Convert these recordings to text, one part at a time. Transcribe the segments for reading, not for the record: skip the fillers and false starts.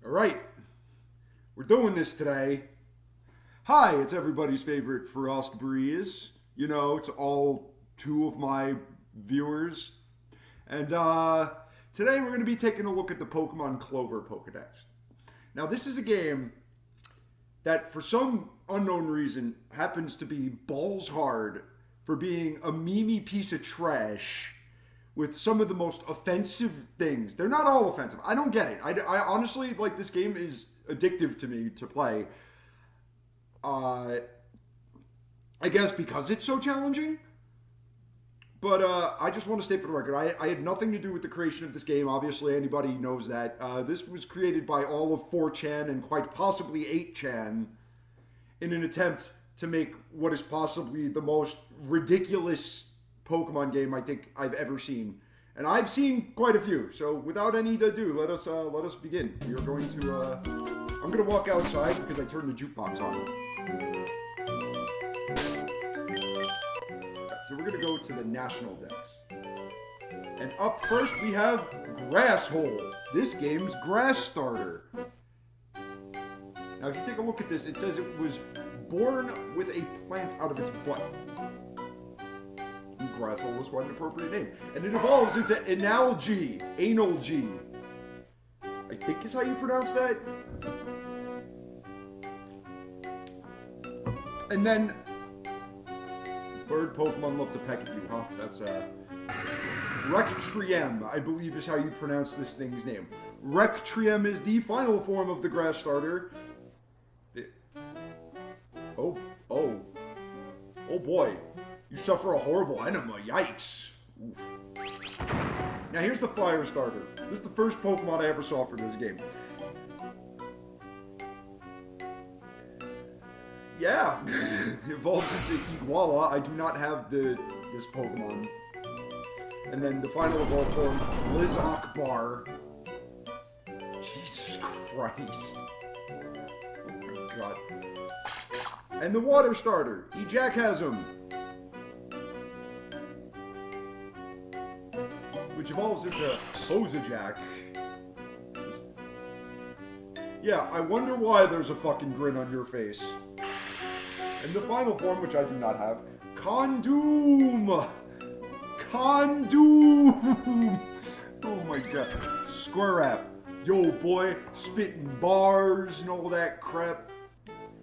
Alright, we're doing this today. Hi, it's everybody's favorite Frost Breeze. You know, to all two of my viewers. And today we're going to be taking a look at the Pokemon Clover Pokedex. Now, this is a game that, for some unknown reason, happens to be balls hard for being a memey piece of trash with some of the most offensive things. They're not all offensive. I don't get it. I honestly, like, this game is addictive to me to play. I guess because it's so challenging. But I just want to state for the record, I had nothing to do with the creation of this game. Obviously, anybody knows that. This was created by all of 4chan and quite possibly 8chan in an attempt to make what is possibly the most ridiculous Pokemon game I think I've ever seen. And I've seen quite a few. So without any ado, let us begin. We are going to I'm gonna walk outside because I turned the jukebox on. So we're gonna go to the National Dex. And up first we have Grasshole. This game's grass starter. Now if you take a look at this, it says it was born with a plant out of its butt. Grasshole is quite an appropriate name. And it evolves into Analgy. Analgy. I think is how you pronounce that. And then bird Pokemon love to peck at you, huh? That's Rectriem, I believe is how you pronounce this thing's name. Rectriem is the final form of the grass starter. Oh boy. You suffer a horrible enema, yikes. Oof. Now here's the fire starter. This is the first Pokemon I ever saw for this game. Yeah, it evolves into Iguala. I do not have this Pokemon. And then the final evolved form, Lizakbar. Jesus Christ. Oh my god. And the water starter, Ejackasm. Which evolves into Hosejack. Yeah, I wonder why there's a fucking grin on your face. And the final form, which I do not have, Condoom! Condoom! Oh my god. Square App. Yo boy, spitting bars and all that crap.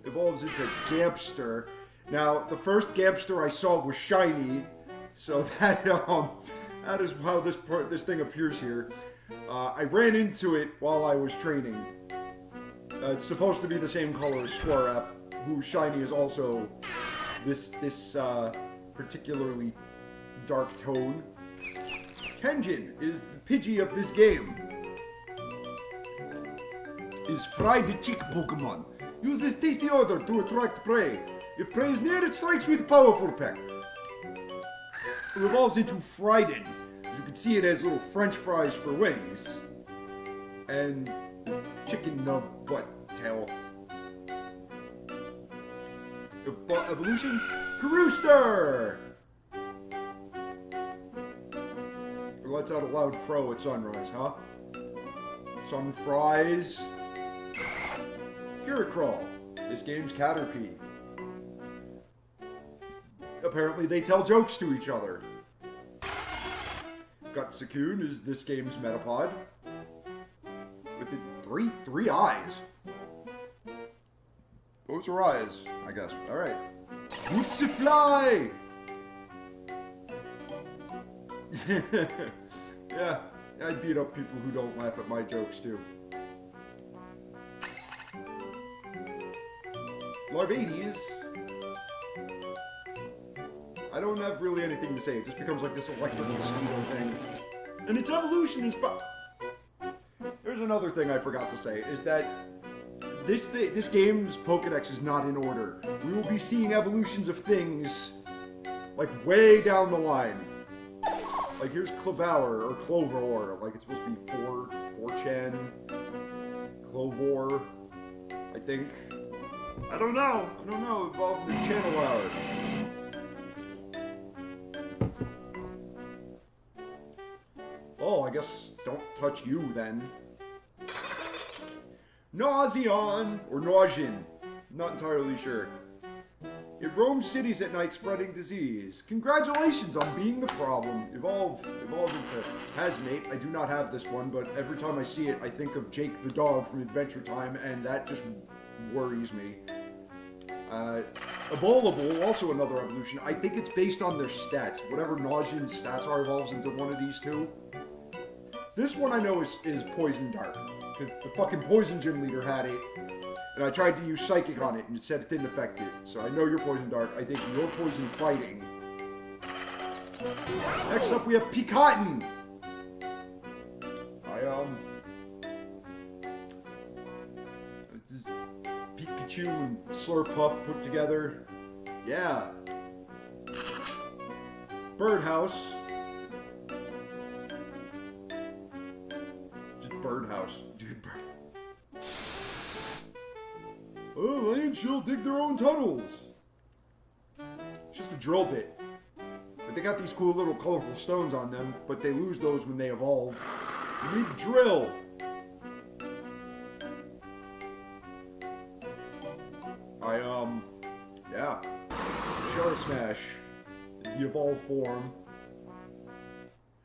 Evolves into Gampster. Now, the first Gampster I saw was shiny, so that is how this thing appears here. I ran into it while I was training. It's supposed to be the same color as Square App, whose shiny is also this particularly dark tone. Kenjin is the Pidgey of this game. Is fried chick Pokemon. Uses tasty odor to attract prey. If prey is near, it strikes with a powerful peck. It evolves into Frieden. As you can see, it has little French fries for wings. And chicken nub butt tail. Evolution, Karooster! It lets out a loud crow at sunrise, huh? Sun fries. Curacrawl. This game's Caterpie. Apparently they tell jokes to each other. Gutsakun is this game's Metapod. With the three eyes. Those are eyes, I guess. Alright. Bootsifly! Yeah, I beat up people who don't laugh at my jokes too. Larvades. I don't have really anything to say. It just becomes like this electric mosquito thing. And its evolution is fun. There's another thing I forgot to say, is that this game's Pokedex is not in order. We will be seeing evolutions of things, like, way down the line. Like, here's Clover, or Clovor, like, it's supposed to be 4chan, Clovor, I think. I don't know, involved in the channel hour. Oh, I guess don't touch you then. Nauseon, or Nausean, not entirely sure. It roams cities at night spreading disease. Congratulations on being the problem. Evolve into Hazmate. I do not have this one, but every time I see it, I think of Jake the dog from Adventure Time, and that just worries me. Evolvable, also another evolution. I think it's based on their stats. Whatever Nausean's stats are evolves into one of these two. This one I know is Poison Dart, because the fucking Poison Gym leader had it. And I tried to use Psychic on it, and it said it didn't affect it. So I know you're Poison Dart. I think you're Poison Fighting. Next up, we have Picotin. This is Pikachu and Slurpuff put together. Yeah. Birdhouse. Just Birdhouse. Dude, oh, lions shall dig their own tunnels. It's just a drill bit. But they got these cool little colorful stones on them, but they lose those when they evolve. You need drill. Yeah. Shell Smash. The evolved form.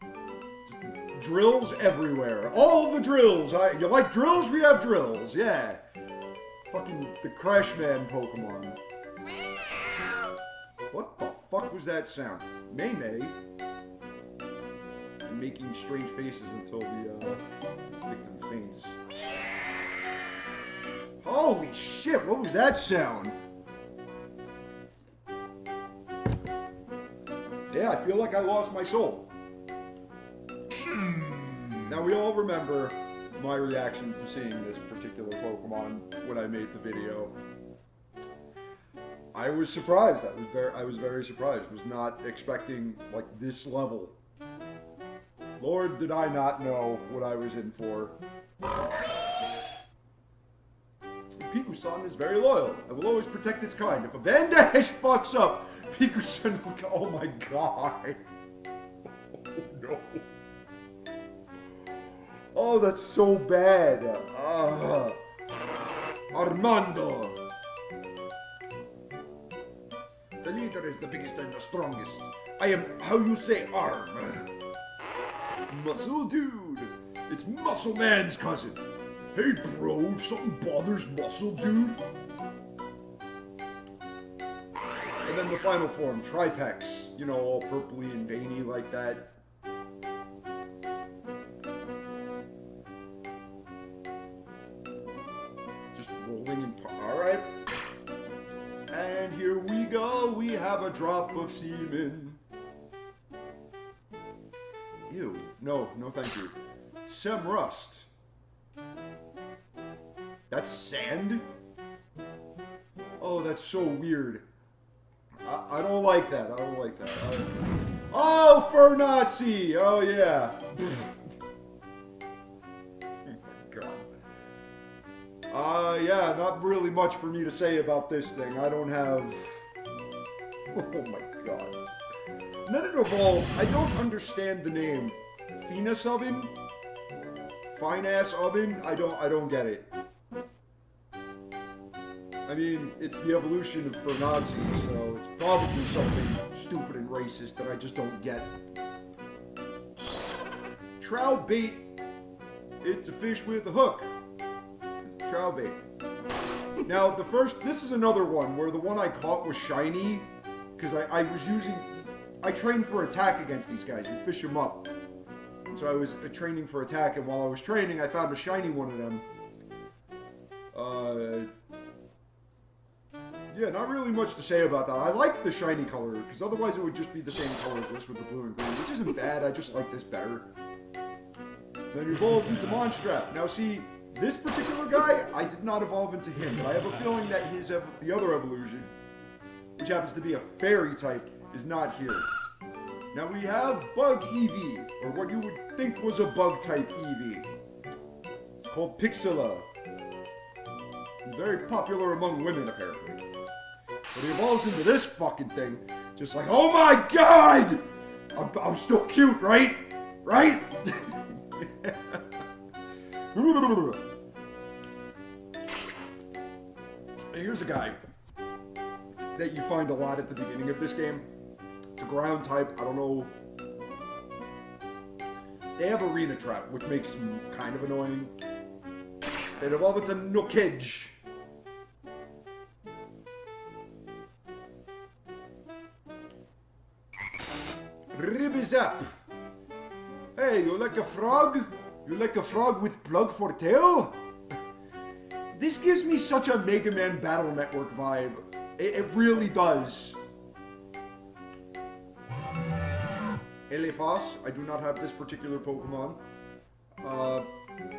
Just drills everywhere. All the drills. You like drills? We have drills. Yeah. Fucking the Crash Man Pokemon. What the fuck was that sound? Mei making strange faces until the victim faints. Holy shit, what was that sound? Yeah, I feel like I lost my soul. Now we all remember my reaction to seeing this particular Pokemon when I made the video. I was surprised. I was very surprised. Was not expecting like this level. Lord, did I not know what I was in for. Piku-san is very loyal. I will always protect its kind. If a Van Dash fucks up, Piku-san will go, oh my god. Oh no. Oh, that's so bad. Armando. The leader is the biggest and the strongest. I am, how you say, arm. Muscle Dude. It's Muscle Man's cousin. Hey bro, if something bothers Muscle Dude. And then the final form, Tripex. You know, all purpley and veiny like that. Just rolling in, alright. And here we go, we have a drop of semen. Ew, no thank you. Semrust. That's sand? Oh, that's so weird. I don't like that. I don't like that. Oh, Fernazi! Oh, yeah. Oh, my God. Yeah, not really much for me to say about this thing. I don't have... Oh, my God. And then it evolves. I don't understand the name. Phoenix Oven? Fine Ass Oven? I don't get it. I mean, it's the evolution of Fernazi, so it's probably something stupid and racist that I just don't get. Trout bait. It's a fish with a hook. It's trout bait. Now, this is another one where the one I caught was shiny, because I trained for attack against these guys. You fish them up. And so I was training for attack, and while I was training, I found a shiny one of them. Yeah, not really much to say about that. I like the shiny color, because otherwise it would just be the same color as this with the blue and green, which isn't bad. I just like this better. Then he evolves into Monstrap. Now see, this particular guy, I did not evolve into him, but I have a feeling that the other evolution, which happens to be a fairy type, is not here. Now we have Bug Eevee, or what you would think was a bug type Eevee. It's called Pixela. Very popular among women, apparently. But he evolves into this fucking thing, just like, oh my god! I'm still cute, right? Right? Here's a guy that you find a lot at the beginning of this game. It's a ground type. I don't know. They have Arena Trap, which makes them kind of annoying. They evolve into Nukage. Ribizap. Hey, you like a frog? You like a frog with plug for tail? This gives me such a Mega Man Battle Network vibe. It really does. Elephas. I do not have this particular Pokemon.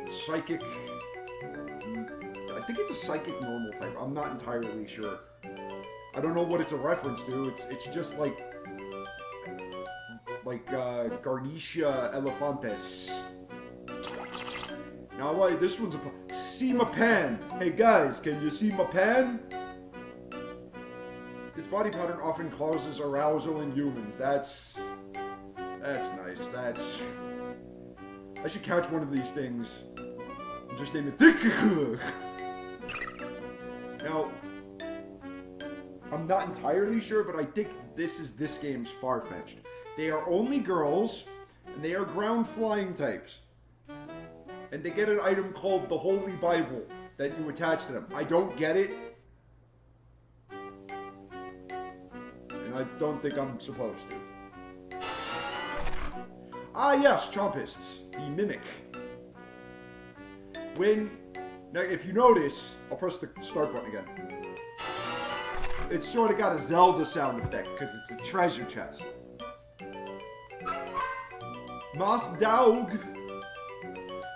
Psychic. I think it's a Psychic normal type. I'm not entirely sure. I don't know what it's a reference to. It's just like Garnecia Elephantes. Now, why this one's a see my pan. Hey guys, can you see my pan? Its body pattern often causes arousal in humans. That's nice. I should catch one of these things and just name it. Now, I'm not entirely sure, but I think this is this game's Farfetch'd. They are only girls, and they are ground flying types. And they get an item called the Holy Bible that you attach to them. I don't get it. And I don't think I'm supposed to. Ah yes, Chompists, the Mimic. Now if you notice, I'll press the start button again. It's sort of got a Zelda sound effect because it's a treasure chest. Moss Dog.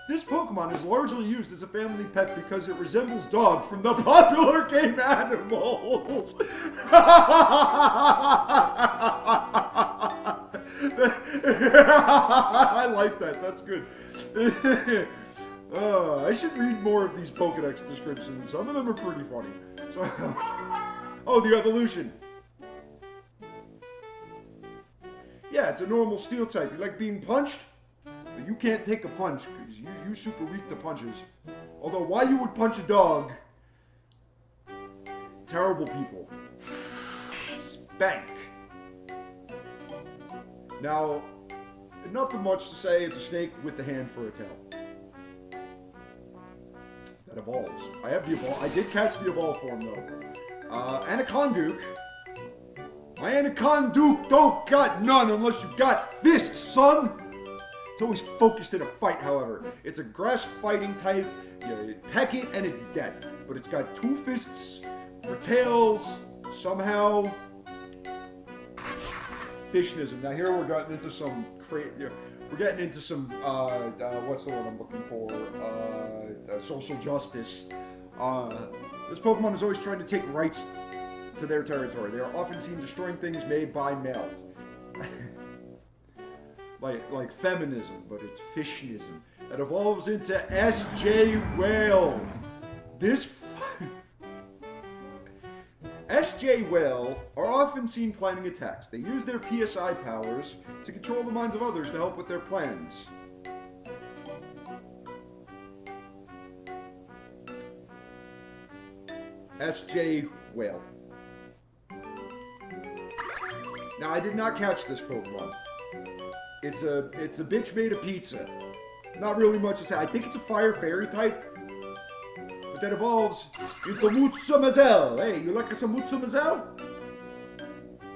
This Pokemon is largely used as a family pet because it resembles dog from the popular game Animals. I like that. That's good. I should read more of these Pokedex descriptions. Some of them are pretty funny. So, oh, the evolution. Yeah, it's a normal steel type. You like being punched? But you can't take a punch because you super weak to punches. Although, why you would punch a dog? Terrible people. Spank. Now, nothing much to say. It's a snake with the hand for a tail. That evolves. I have the evolve. I did catch the evolve form though. Anaconduke. My Anaconduke don't got none unless you got fists, son. It's always focused in a fight, however. It's a grass fighting type. You peck it and it's dead. But it's got 2 fists for tails. Somehow. Fishnism. Now here we're getting into some we're getting into some what's the word I'm looking for? Social justice. This Pokemon is always trying to take rights to their territory. They are often seen destroying things made by males. like feminism, but it's fishnism. That evolves into S.J. Whale. This S.J. Whale are often seen planning attacks. They use their PSI powers to control the minds of others to help with their plans. S.J. Whale. Now, I did not catch this Pokemon. It's a bitch made of pizza. Not really much to say. I think it's a fire fairy type. But that evolves into Mutsamazel. Hey, you like some Mutsamazel?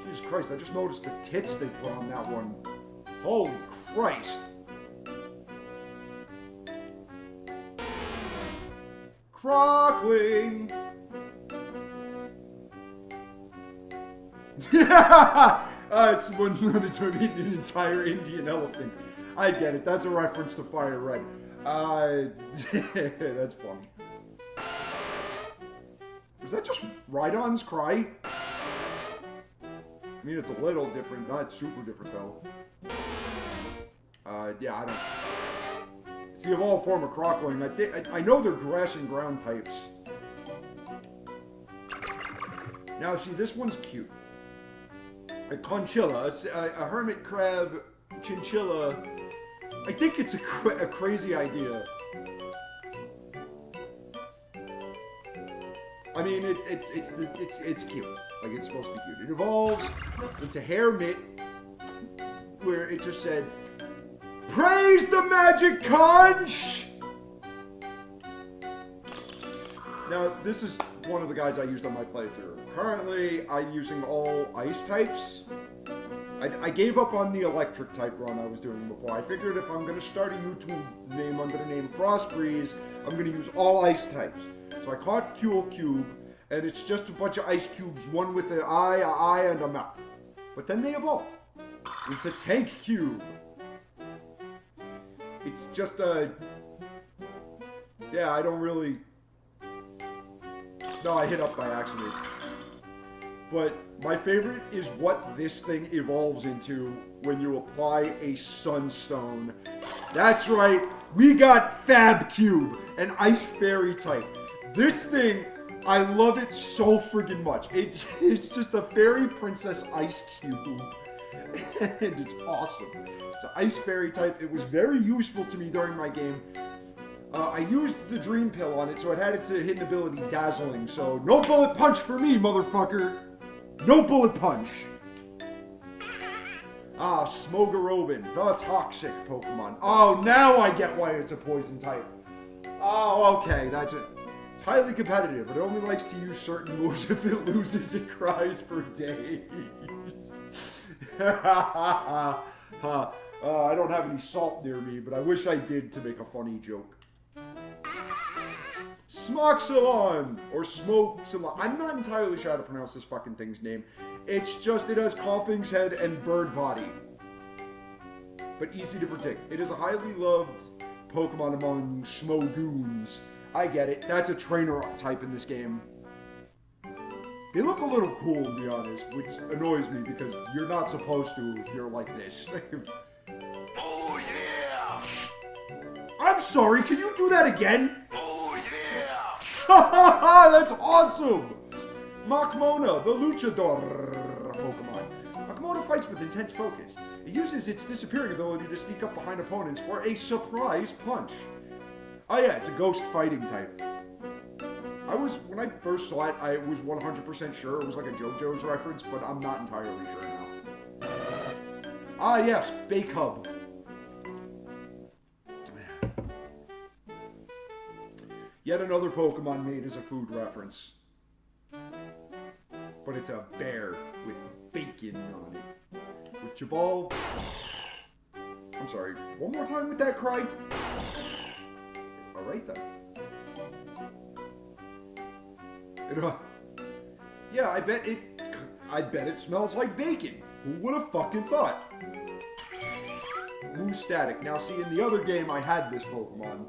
Jesus Christ, I just noticed the tits they put on that one. Holy Christ. Crockling. It's one's noted to have eaten an entire Indian elephant. I get it. That's a reference to Fire Red. That's funny. Was that just Rhydon's cry? I mean, it's a little different. Not super different, though. Yeah, I don't... It's the evolved form of Crockling. I know they're grass and ground types. Now, see, this one's cute. A conchilla, a hermit crab chinchilla. I think it's a crazy idea. I mean, it's cute. Like, it's supposed to be cute. It evolves into Hair Mitt, where it just said, "Praise the magic conch!" Now, this is one of the guys I used on my playthrough. Currently, I'm using all ice types. I gave up on the electric type run I was doing before. I figured if I'm going to start a YouTube name under the name Frostbreeze, I'm going to use all ice types. So I caught Cube, and it's just a bunch of ice cubes, one with an eye, and a mouth. But then they evolve into Tank Cube. It's just a... Yeah, I don't really... No, I hit up by accident. But my favorite is what this thing evolves into when you apply a Sunstone. That's right, we got Fab Cube, an Ice Fairy type. This thing, I love it so friggin' much. It's just a fairy princess Ice Cube. And it's awesome. It's an Ice Fairy type. It was very useful to me during my game. I used the Dream Pill on it, so it had its hidden ability, Dazzling. So, no bullet punch for me, motherfucker! No bullet punch! Ah, Smogarobin, the toxic Pokemon. Oh, now I get why it's a poison type. Oh, okay, that's it. It's highly competitive. It only likes to use certain moves. If it loses, it cries for days. I don't have any salt near me, but I wish I did to make a funny joke. Smoxilon, or Smoxilon. I'm not entirely sure how to pronounce this fucking thing's name. It's just, it has Coughing's head and bird body. But easy to predict. It is a highly loved Pokemon among Schmogoons. I get it. That's a trainer type in this game. They look a little cool, to be honest, which annoys me because you're not supposed to if you're like this. Oh yeah! I'm sorry, can you do that again? Oh yeah! That's awesome! Machmona, the Luchador Pokemon. Machmona fights with intense focus. It uses its disappearing ability to sneak up behind opponents for a surprise punch. Oh yeah, it's a ghost fighting type. When I first saw it, I was 100% sure it was like a JoJo's reference, but I'm not entirely sure now. Ah yes, Bake Hub. Yet another Pokemon made as a food reference. But it's a bear with bacon on it. Which evolved... I'm sorry, one more time with that cry? Alright then. Yeah, I bet it smells like bacon. Who would have fucking thought? Moo Static. Now see, in the other game I had this Pokemon.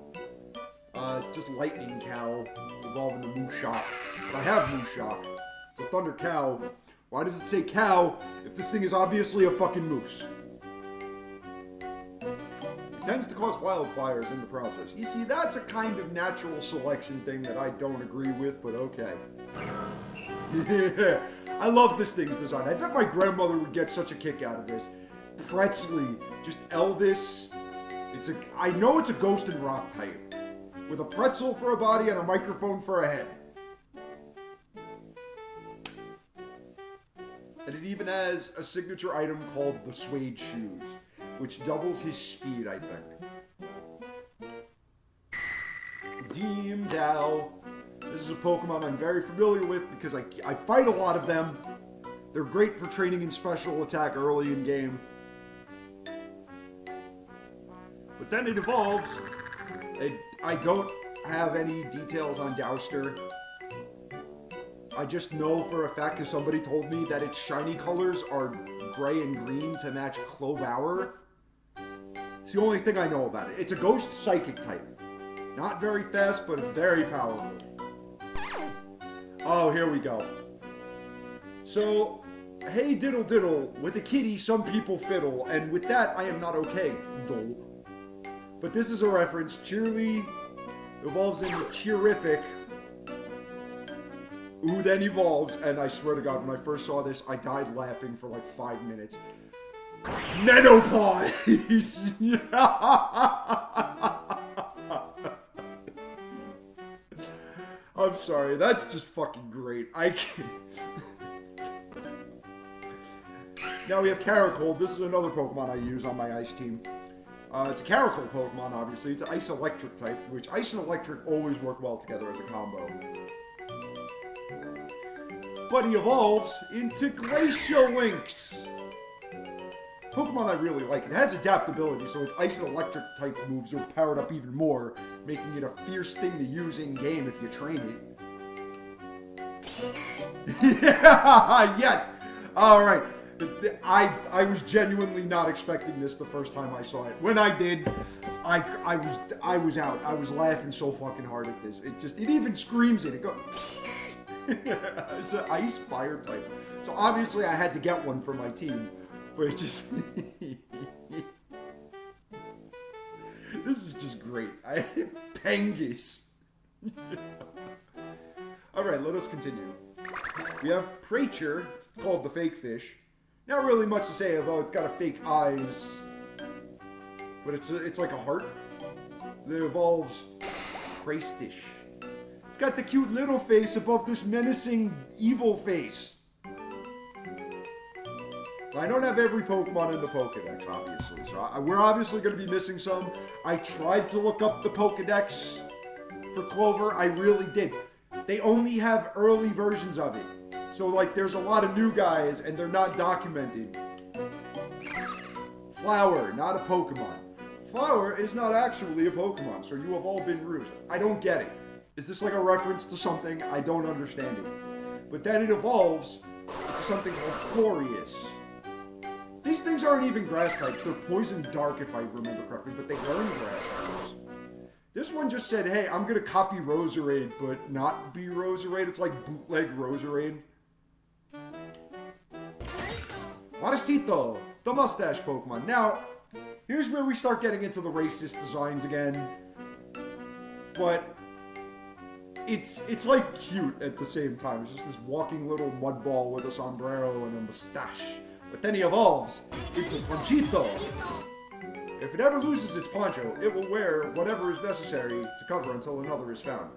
Just Lightning Cow, evolving to Moo Shock. But I have Moo Shock. It's a Thunder Cow. Why does it say cow if this thing is obviously a fucking moose? It tends to cause wildfires in the process. You see, that's a kind of natural selection thing that I don't agree with, but okay. Yeah, I love this thing's design. I bet my grandmother would get such a kick out of this. Pretzely, just Elvis. I know it's a ghost and rock type, with a pretzel for a body and a microphone for a head. And it even has a signature item called the Suede Shoes, which doubles his speed, I think. Deemdow. This is a Pokemon I'm very familiar with because I fight a lot of them. They're great for training in special attack early in game. But then it evolves. I don't have any details on Dowster. I just know for a fact because somebody told me that its shiny colors are gray and green to match Clover. It's the only thing I know about it. It's a ghost psychic type. Not very fast, but very powerful. Oh, here we go. So, hey diddle diddle, with a kitty some people fiddle, and with that I am not okay, dole. But this is a reference. Cheerly evolves into Cheerific, who then evolves, and I swear to God, when I first saw this, I died laughing for like 5 minutes. Menopause! I'm sorry, that's just fucking great. I can't. Now we have Caracold. This is another Pokemon I use on my Ice team. It's a Caracold Pokemon, obviously. It's an Ice Electric type, which Ice and Electric always work well together as a combo. But he evolves into Glacialinx. Pokemon I really like. It has adaptability, so its Ice and Electric type moves are powered up even more, making it a fierce thing to use in-game if you train it. Yeah, yes! Alright. I was genuinely not expecting this the first time I saw it. When I did, I was out. I was laughing so fucking hard at this. It even screams it. It goes... It's an Ice Fire type. So obviously I had to get one for my team. But it just... This is just great. Pengus. Alright, let us continue. We have Praetor. It's called the fake fish. Not really much to say, although it's got a fake eyes. But it's like a heart that evolves Craystish. It's got the cute little face above this menacing evil face. I don't have every Pokemon in the Pokedex, obviously, so we're obviously going to be missing some. I tried to look up the Pokedex for Clover. I really did. They only have early versions of it. So, like, there's a lot of new guys, and they're not documented. Flower, not a Pokemon. Flower is not actually a Pokemon, so you have all been rused. I don't get it. Is this like a reference to something? I don't understand it. But then it evolves into something called Florius. These things aren't even grass types. They're poison dark, if I remember correctly, but they learn grass types. This one just said, hey, I'm going to copy Roserade, but not be Roserade. It's like bootleg Roserade. Maracito, the mustache Pokemon. Now, here's where we start getting into the racist designs again. But it's like cute at the same time. It's just this walking little mud ball with a sombrero and a mustache. But then he evolves into Ponchito. If it ever loses its poncho, it will wear whatever is necessary to cover until another is found.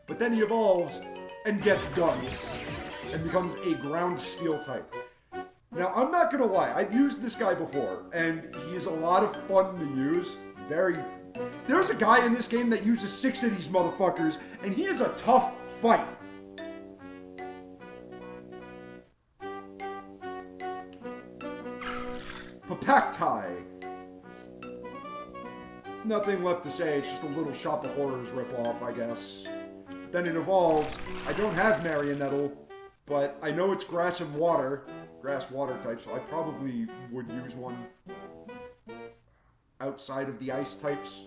But then he evolves and gets guns and becomes a ground steel type. Now, I'm not gonna lie, I've used this guy before, and he is a lot of fun to use. There's a guy in this game that uses 6 of these motherfuckers, and he is a tough fight. Papacti. Nothing left to say, it's just a little Shop of Horrors ripoff, I guess. Then it evolves. I don't have Marionettle, but I know it's grass and water. Grass water type, so I probably would use one outside of the ice types.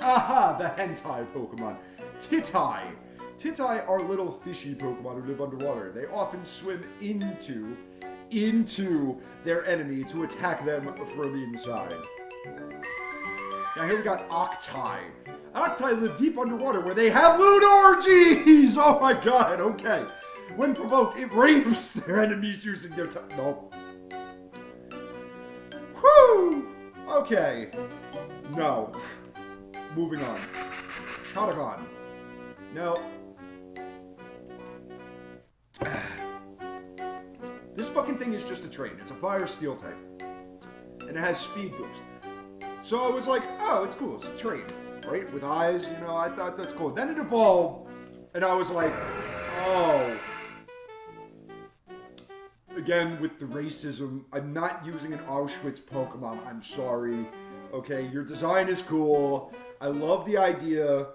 Aha! The hentai Pokemon. Titai. Titai are little fishy Pokemon who live underwater. They often swim into their enemy to attack them from inside. Now here we got Octai. Octai live deep underwater where they have lewd orgies! Oh my god, okay. When provoked, it rapes their enemies using their Nope. Whew! Okay. No. Moving on. Shotogon. Now. This fucking thing is just a train. It's a fire steel type. And it has speed boost. So I was like, oh, it's cool. It's a train. Right? With eyes, you know, I thought that's cool. Then it evolved. And I was like, oh. Again, with the racism, I'm not using an Auschwitz Pokemon. I'm sorry. Okay, your design is cool. I love the idea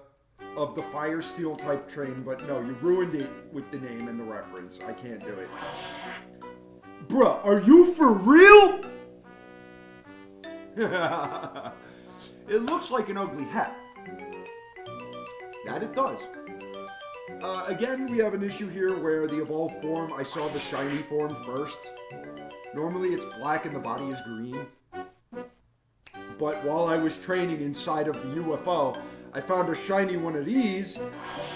of the fire steel type train, but no, you ruined it with the name and the reference. I can't do it. Bruh, are you for real? It looks like an ugly hat. That it does. Again, we have an issue here where the evolved form, I saw the shiny form first. Normally it's black and the body is green. But while I was training inside of the UFO, I found a shiny one of these.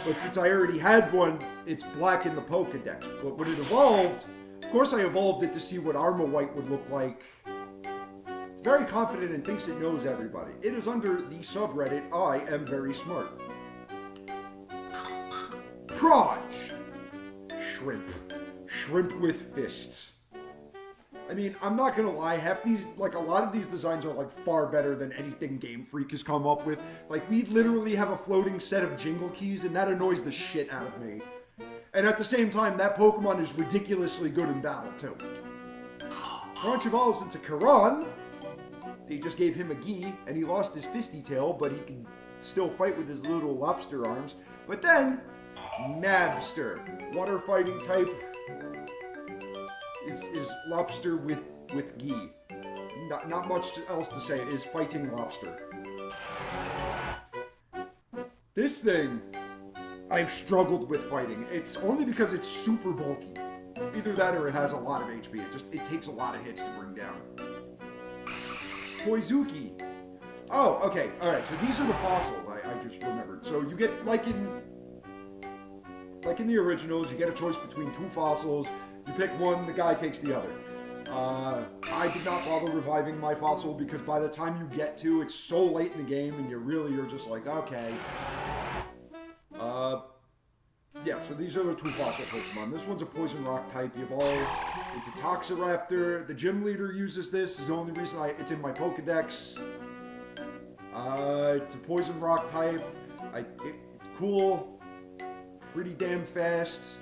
But since I already had one, it's black in the Pokedex. But when it evolved, of course I evolved it to see what Armawhite would look like. It's very confident and thinks it knows everybody. It is under the subreddit, I am very smart. crotch. Shrimp. Shrimp with fists. I mean, I'm not gonna lie, a lot of these designs are like far better than anything Game Freak has come up with. Like, we literally have a floating set of jingle keys, and that annoys the shit out of me. And at the same time, that Pokemon is ridiculously good in battle, too. Crunch evolves into Karan. They just gave him a gi, and he lost his fisty tail, but he can still fight with his little lobster arms. But then, Mabster, water fighting type, is lobster with gi. Not much else to say. It is fighting lobster. This thing, I've struggled with fighting. It's only because it's super bulky. Either that or it has a lot of HP. It takes a lot of hits to bring down. Koizuki. Oh, okay. Alright, so these are the fossils I just remembered. So you get, like in the originals, you get a choice between two fossils. You pick one, the guy takes the other. I did not bother reviving my fossil because by the time you get to, it's so late in the game and you're just like, okay. Yeah, so these are the two fossil Pokemon. This one's a poison rock type. He evolves into Toxiraptor. The gym leader uses this. Is the only reason it's in my Pokedex. It's a poison rock type. It's cool. Pretty damn fast.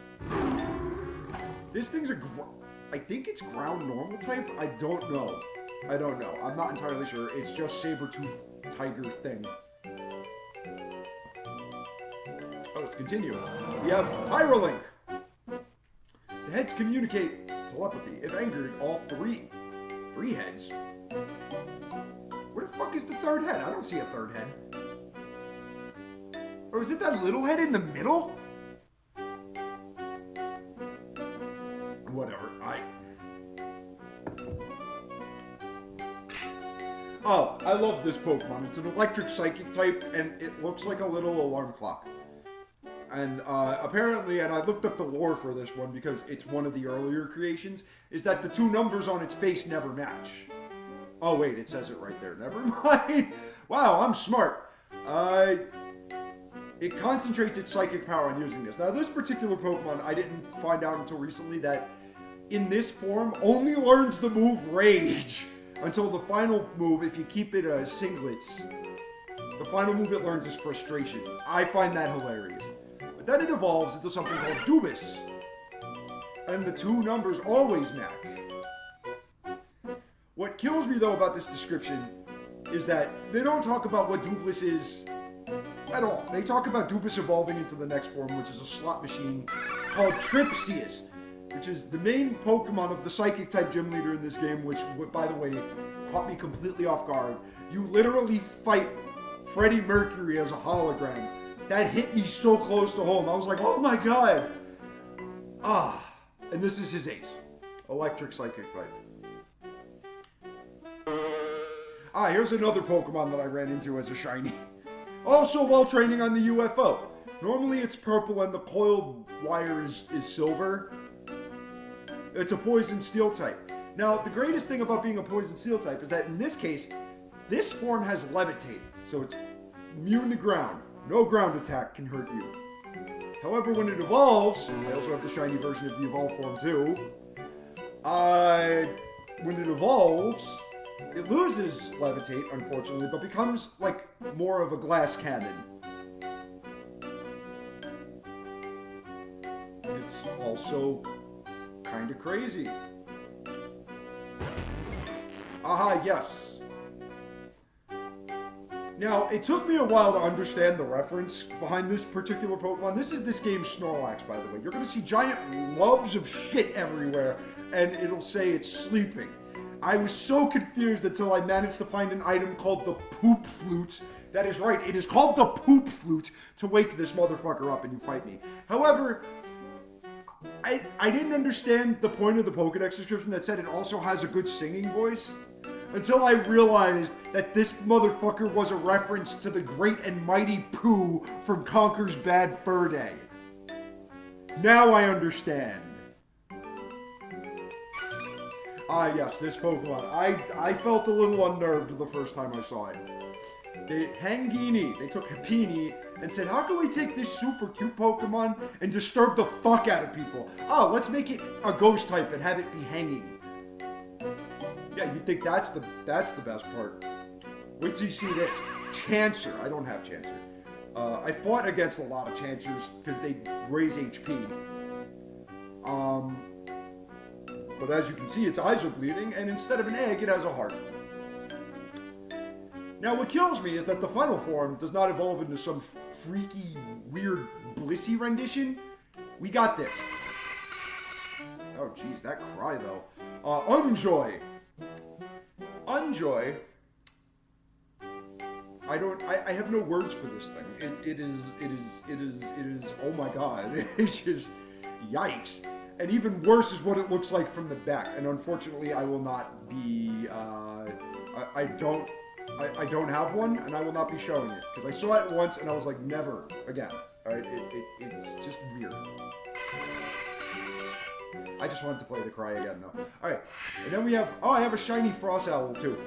This thing's I think it's ground normal type. I don't know. I'm not entirely sure. It's just saber-tooth tiger thing. Oh, let's continue. We have Hyrolink. The heads communicate telepathy. If angered, all three heads. Where the fuck is the third head? I don't see a third head. Or is it that little head in the middle? Whatever. Oh, I love this Pokemon. It's an electric psychic type, and it looks like a little alarm clock. And apparently, and I looked up the lore for this one because it's one of the earlier creations, is that the two numbers on its face never match. Oh wait, it says it right there. Never mind. Wow, I'm smart. It concentrates its psychic power on using this. Now, this particular Pokemon, I didn't find out until recently that in this form only learns the move Rage until the final move, if you keep it singlets, the final move it learns is Frustration. I find that hilarious. But then it evolves into something called Dubus. And the two numbers always match. What kills me though about this description is that they don't talk about what Dubus is at all. They talk about Dubus evolving into the next form, which is a slot machine called Tripsius, which is the main Pokemon of the Psychic type gym leader in this game, which, by the way, caught me completely off guard. You literally fight Freddie Mercury as a hologram. That hit me so close to home. I was like, oh my god. And this is his ace. Electric Psychic type. Here's another Pokemon that I ran into as a shiny. Also while training on the UFO. Normally it's purple and the coiled wire is silver. It's a poison steel type. Now, the greatest thing about being a poison steel type is that in this case, this form has levitate. So it's immune to ground. No ground attack can hurt you. However, when it evolves, I also have the shiny version of the evolved form too. When it evolves, it loses levitate, unfortunately, but becomes like more of a glass cannon. It's also kind of crazy. Yes. Now, it took me a while to understand the reference behind this particular Pokemon. This is this game's Snorlax, by the way. You're going to see giant lobs of shit everywhere, and it'll say it's sleeping. I was so confused until I managed to find an item called the Poop Flute. That is right, it is called the Poop Flute to wake this motherfucker up and you fight me. However, I didn't understand the point of the Pokedex description that said it also has a good singing voice until I realized that this motherfucker was a reference to the great and mighty Pooh from Conker's Bad Fur Day. Now I understand. Yes, this Pokemon. I felt a little unnerved the first time I saw it. Hangini, they took Happini and said, how can we take this super cute Pokemon and disturb the fuck out of people? Oh, let's make it a ghost type and have it be hanging. Yeah, you'd think that's the best part. Wait till you see this. Chancer. I don't have Chancer. I fought against a lot of Chancers because they raise HP. But as you can see, its eyes are bleeding, and instead of an egg, it has a heart. Now, what kills me is that the final form does not evolve into some freaky, weird, blissy rendition. We got this. Oh, jeez, that cry, though. Unjoy. Unjoy. I have no words for this thing. It is, oh my god. It's just, yikes. And even worse is what it looks like from the back. And unfortunately, I will not be, I don't have one, and I will not be showing it. Because I saw it once, and I was like, never again. Alright, it's just weird. I just wanted to play the cry again, though. Alright, and then we have, oh, I have a shiny Frost Owl, too.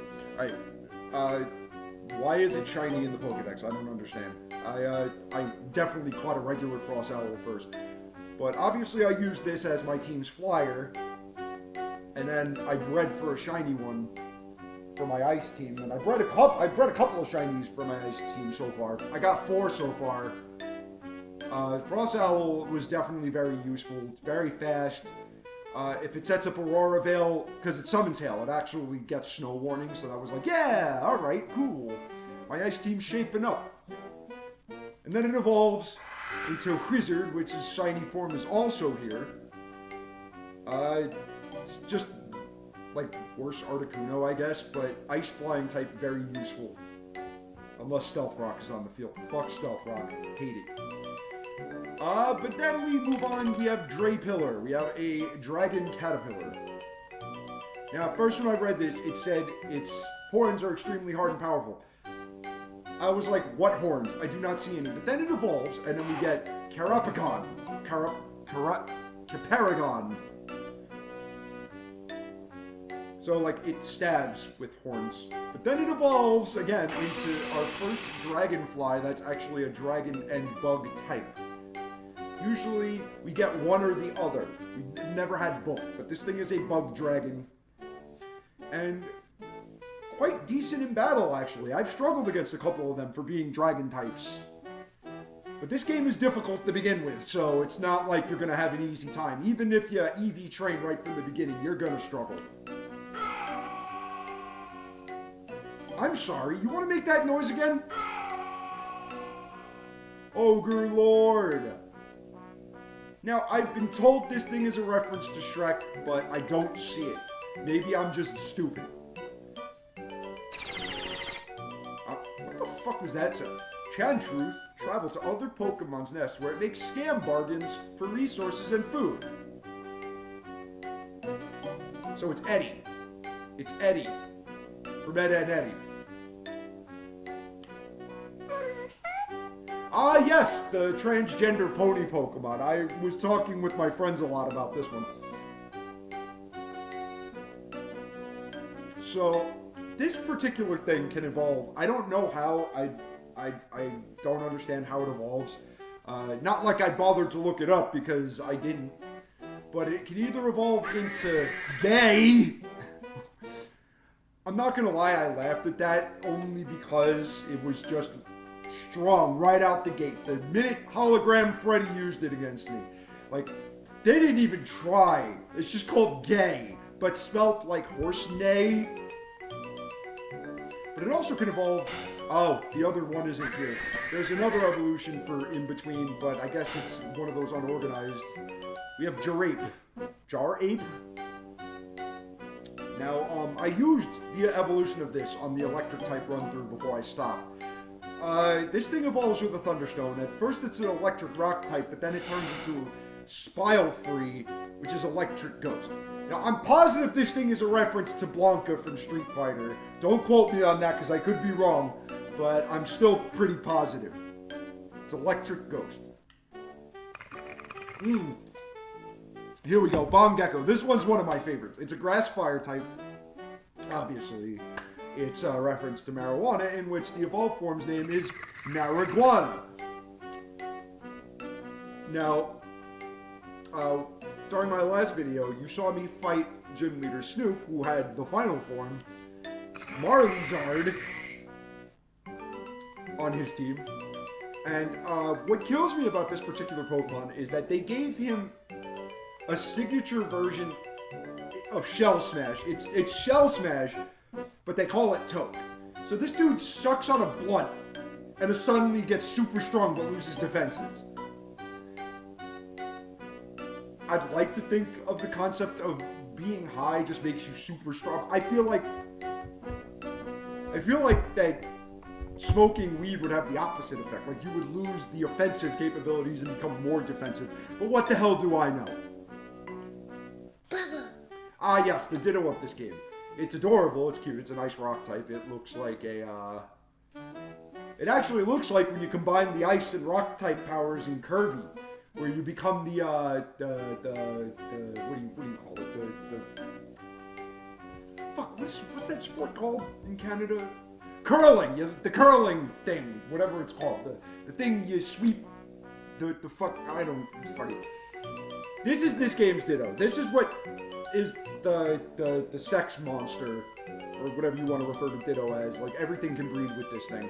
Alright, why is it shiny in the Pokedex? I don't understand. I definitely caught a regular Frost Owl first. But obviously I used this as my team's flyer, and then I bred for a shiny one for my ice team, and I bred a couple of shinies for my ice team so far. I got 4 so far. Frost Owl was definitely very useful. It's very fast. If it sets up Aurora Veil, because it summons hail, it actually gets snow warnings, so I was like, yeah, alright, cool. My ice team's shaping up. And then it evolves into Wizard, which is shiny form is also here. It's just like worse Articuno, I guess, but ice flying type, very useful. Unless Stealth Rock is on the field. Fuck Stealth Rock. Hate it. But then we move on, we have Drapillar. We have a Dragon Caterpillar. Now, first when I read this, it said its horns are extremely hard and powerful. I was like, what horns? I do not see any. But then it evolves, and then we get Carapagon. Caparagon. So, like, it stabs with horns. But then it evolves, again, into our first Dragonfly that's actually a dragon and bug type. Usually, we get one or the other. We've never had both, but this thing is a bug dragon. And quite decent in battle, actually. I've struggled against a couple of them for being dragon types. But this game is difficult to begin with, so it's not like you're going to have an easy time. Even if you EV train right from the beginning, you're going to struggle. I'm sorry, you want to make that noise again? Ogre Lord! Now, I've been told this thing is a reference to Shrek, but I don't see it. Maybe I'm just stupid. What the fuck was that sound? Chantruth travel to other Pokemon's nests where it makes scam bargains for resources and food. So it's Eddie. It's Eddie. From Ed, Ed, Eddie. Ah, yes, the transgender pony Pokemon. I was talking with my friends a lot about this one. So, this particular thing can evolve. I don't know how. I don't understand how it evolves. Not like I bothered to look it up because I didn't. But it can either evolve into gay. I'm not gonna lie, I laughed at that only because it was just strong right out the gate. The minute Hologram Freddy used it against me. Like, they didn't even try. It's just called gay, but spelt like horse neigh. But it also can evolve. Oh, the other one isn't here. There's another evolution for in between, but I guess it's one of those unorganized. We have Jarape. Jarape? Now, I used the evolution of this on the electric type run through before I stopped. This thing evolves with a Thunderstone. At first it's an electric rock type, but then it turns into Spile-Free, which is electric ghost. Now, I'm positive this thing is a reference to Blanca from Street Fighter. Don't quote me on that, because I could be wrong, but I'm still pretty positive. It's electric ghost. Here we go, Bomb Gecko. This one's one of my favorites. It's a grass fire type, obviously. It's a reference to marijuana, in which the evolved form's name is Marijuana. Now, during my last video, you saw me fight Gym Leader Snoop, who had the final form, Marlizard, on his team. And what kills me about this particular Pokemon is that they gave him a signature version of Shell Smash. It's Shell Smash, but they call it Toke. So this dude sucks on a blunt and suddenly gets super strong but loses defenses. I'd like to think of the concept of being high just makes you super strong. I feel like that smoking weed would have the opposite effect. Like, you would lose the offensive capabilities and become more defensive. But what the hell do I know? Ah, yes, the Ditto of this game. It's adorable, it's cute, it's a nice rock type. It looks like a, it actually looks like when you combine the ice and rock type powers in Kirby, where you become the what do you call it? Fuck, what's that sport called in Canada? Curling! The curling thing, whatever it's called. The thing you sweep, the fuck, I don't, fuck it. This is this game's Ditto. This is what is the sex monster, or whatever you want to refer to Ditto as. Like, everything can breed with this thing.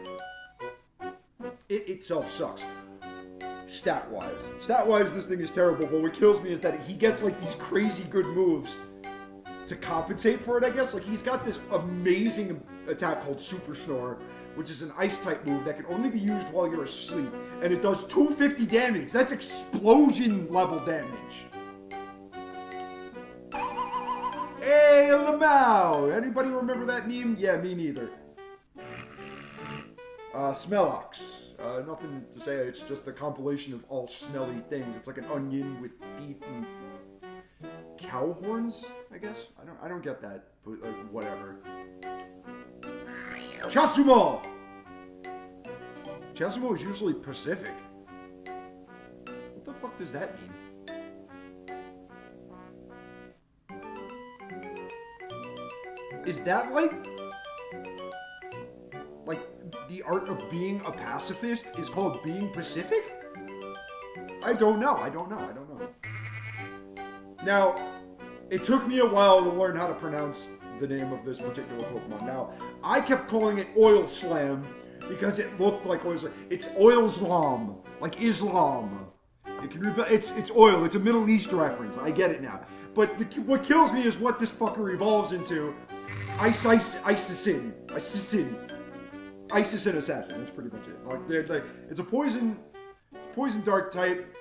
It itself sucks. Stat-wise. Stat-wise, this thing is terrible, but what kills me is that he gets, like, these crazy good moves to compensate for it, I guess. Like, he's got this amazing attack called Super Snore, which is an ice-type move that can only be used while you're asleep, and it does 250 damage. That's explosion-level damage. Hey, Lamau! Anybody remember that meme? Yeah, me neither. Smellox. Nothing to say, it's just a compilation of all smelly things. It's like an onion with feet and cow horns, I guess? I don't get that, but whatever. Chasumo! Chasumo is usually Pacific. What the fuck does that mean? Is that like the art of being a pacifist is called being Pacific? I don't know. Now, it took me a while to learn how to pronounce the name of this particular Pokemon. Now, I kept calling it Oil Slam because it looked like Oil Slam. It's Oil Slam, like Islam. It's oil. It's a Middle East reference. I get it now. But what kills me is what this fucker evolves into. Isisin Assassin. That's pretty much it. It's a poison dark type.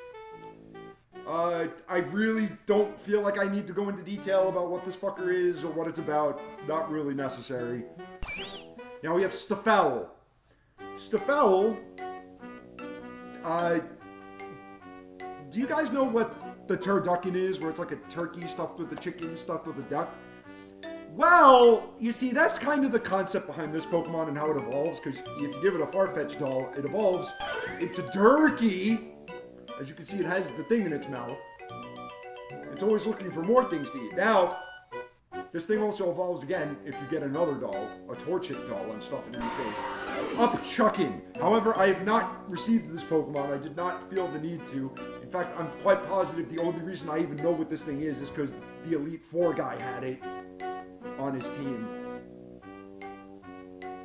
I really don't feel like I need to go into detail about what this fucker is or what it's about. Not really necessary. Now we have Stafowl. Stafowl, do you guys know what the turducken is? Where it's like a turkey stuffed with a chicken, stuffed with a duck? Well, you see, that's kind of the concept behind this Pokemon and how it evolves, because if you give it a Farfetch'd doll, it evolves into turkey. As you can see, it has the thing in its mouth. It's always looking for more things to eat. Now, this thing also evolves again if you get another doll, a Torchic doll, and stuff it in your face. Upchucking. However, I have not received this Pokemon. I did not feel the need to. In fact, I'm quite positive the only reason I even know what this thing is because the Elite Four guy had it on his team.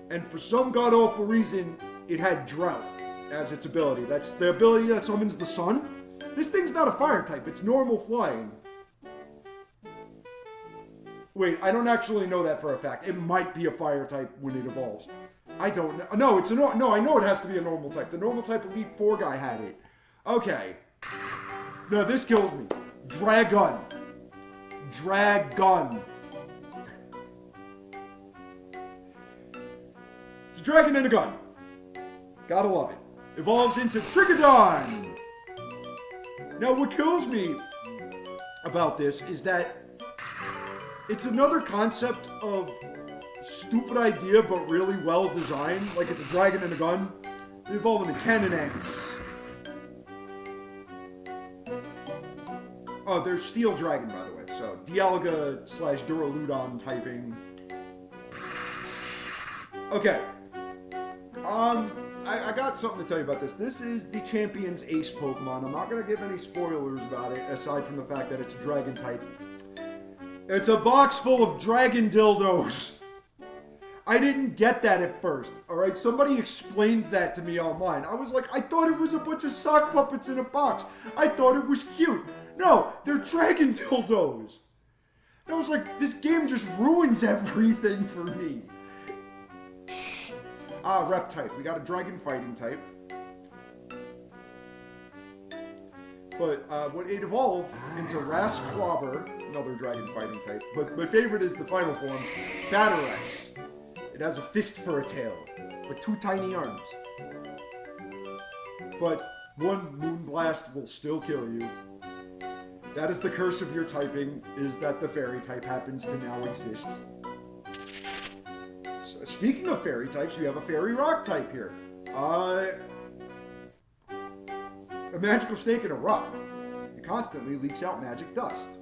And for some god-awful reason, it had Drought as its ability. That's the ability that summons the sun. This thing's not a fire type, it's normal flying. Wait, I don't actually know that for a fact. It might be a fire type when it evolves. I don't know. No, it's a no, I know it has to be a normal type. The normal type Elite Four guy had it. Okay. No, this kills me. Dragon. It's a dragon and a gun. Gotta love it. Evolves into Trigodon. Now, what kills me about this is that it's another concept of stupid idea, but really well designed. Like, it's a dragon and a gun. They evolve into Cannonance. Oh, they're Steel Dragon, by the way. So, Dialga / Duraludon typing. Okay. I got something to tell you about this. This is the Champion's Ace Pokemon. I'm not going to give any spoilers about it, aside from the fact that it's a dragon type. It's a box full of dragon dildos. I didn't get that at first, alright? Somebody explained that to me online. I was like, I thought it was a bunch of sock puppets in a box. I thought it was cute. No, they're dragon dildos. And I was like, this game just ruins everything for me. Rep type. We got a dragon fighting type. But what it evolved into Rasclobber, another dragon fighting type. But my favorite is the final form, Batterex. It has a fist for a tail, with 2 tiny arms. But one Moonblast will still kill you. That is the curse of your typing, is that the fairy type happens to now exist. So, speaking of fairy types, we have a fairy rock type here. A magical snake in a rock. It constantly leaks out magic dust.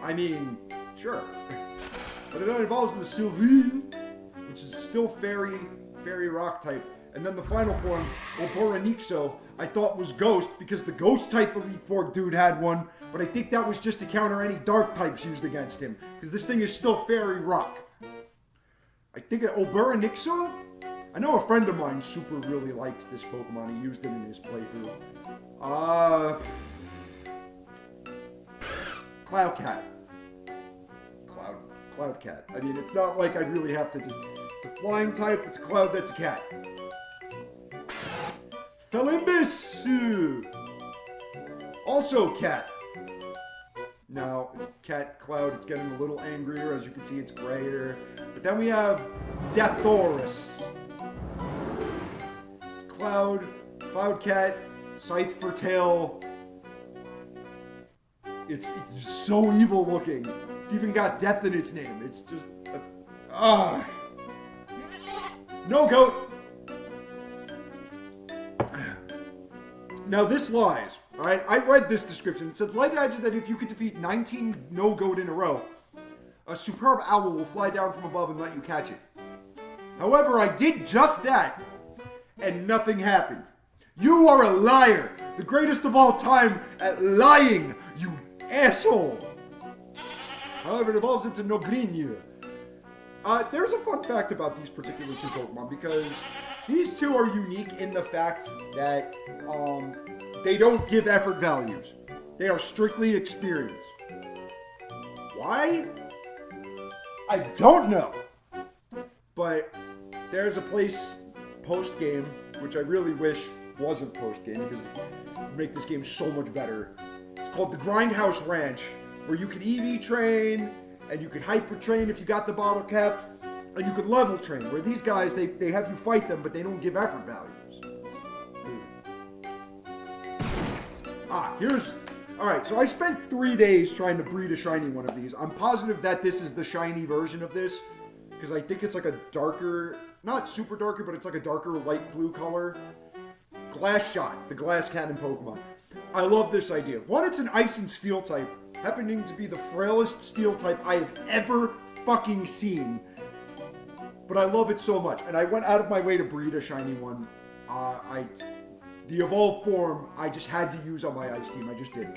I mean, sure. But it evolves into Sylvine, which is still fairy rock type. And then the final form, Oboronixo, I thought was ghost because the ghost type Elite Four dude had one, but I think that was just to counter any dark types used against him, because this thing is still fairy rock. I think Oboronixo? I know a friend of mine super really liked this Pokemon. He used it in his playthrough. Cloudcat. Cloudcat. I mean, it's not like I really have to just... It's a flying type, it's a cloud that's a cat. Felimbis! Also cat. Now, it's cat cloud, it's getting a little angrier. As you can see, it's grayer. But then we have Deathorus. Cloudcat, Scythe for tail. It's so evil looking. It's even got death in its name. It's just... No goat! Now this lies, alright? I read this description. It says, light adds that if you could defeat 19 no goat in a row, a superb owl will fly down from above and let you catch it. However, I did just that, and nothing happened. You are a liar! The greatest of all time at lying, you asshole! However, it evolves into Nogrinje. There's a fun fact about these particular 2 Pokemon, because these 2 are unique in the fact that they don't give effort values. They are strictly experience. Why? I don't know. But there's a place post-game, which I really wish wasn't post-game, because it would make this game so much better. It's called the Grindhouse Ranch, where you can EV train, and you can hyper train if you got the bottle caps, and you can level train, where these guys, they have you fight them, but they don't give effort values. Alright, so I spent 3 days trying to breed a shiny one of these. I'm positive that this is the shiny version of this, because I think it's like a darker, not super darker, but it's like a darker light blue color. Glass Shot, the Glass Cannon Pokemon. I love this idea. One, it's an Ice and Steel type, happening to be the frailest Steel type I have ever fucking seen. But I love it so much, and I went out of my way to breed a shiny one. The evolved form, I just had to use on my Ice team. I just did.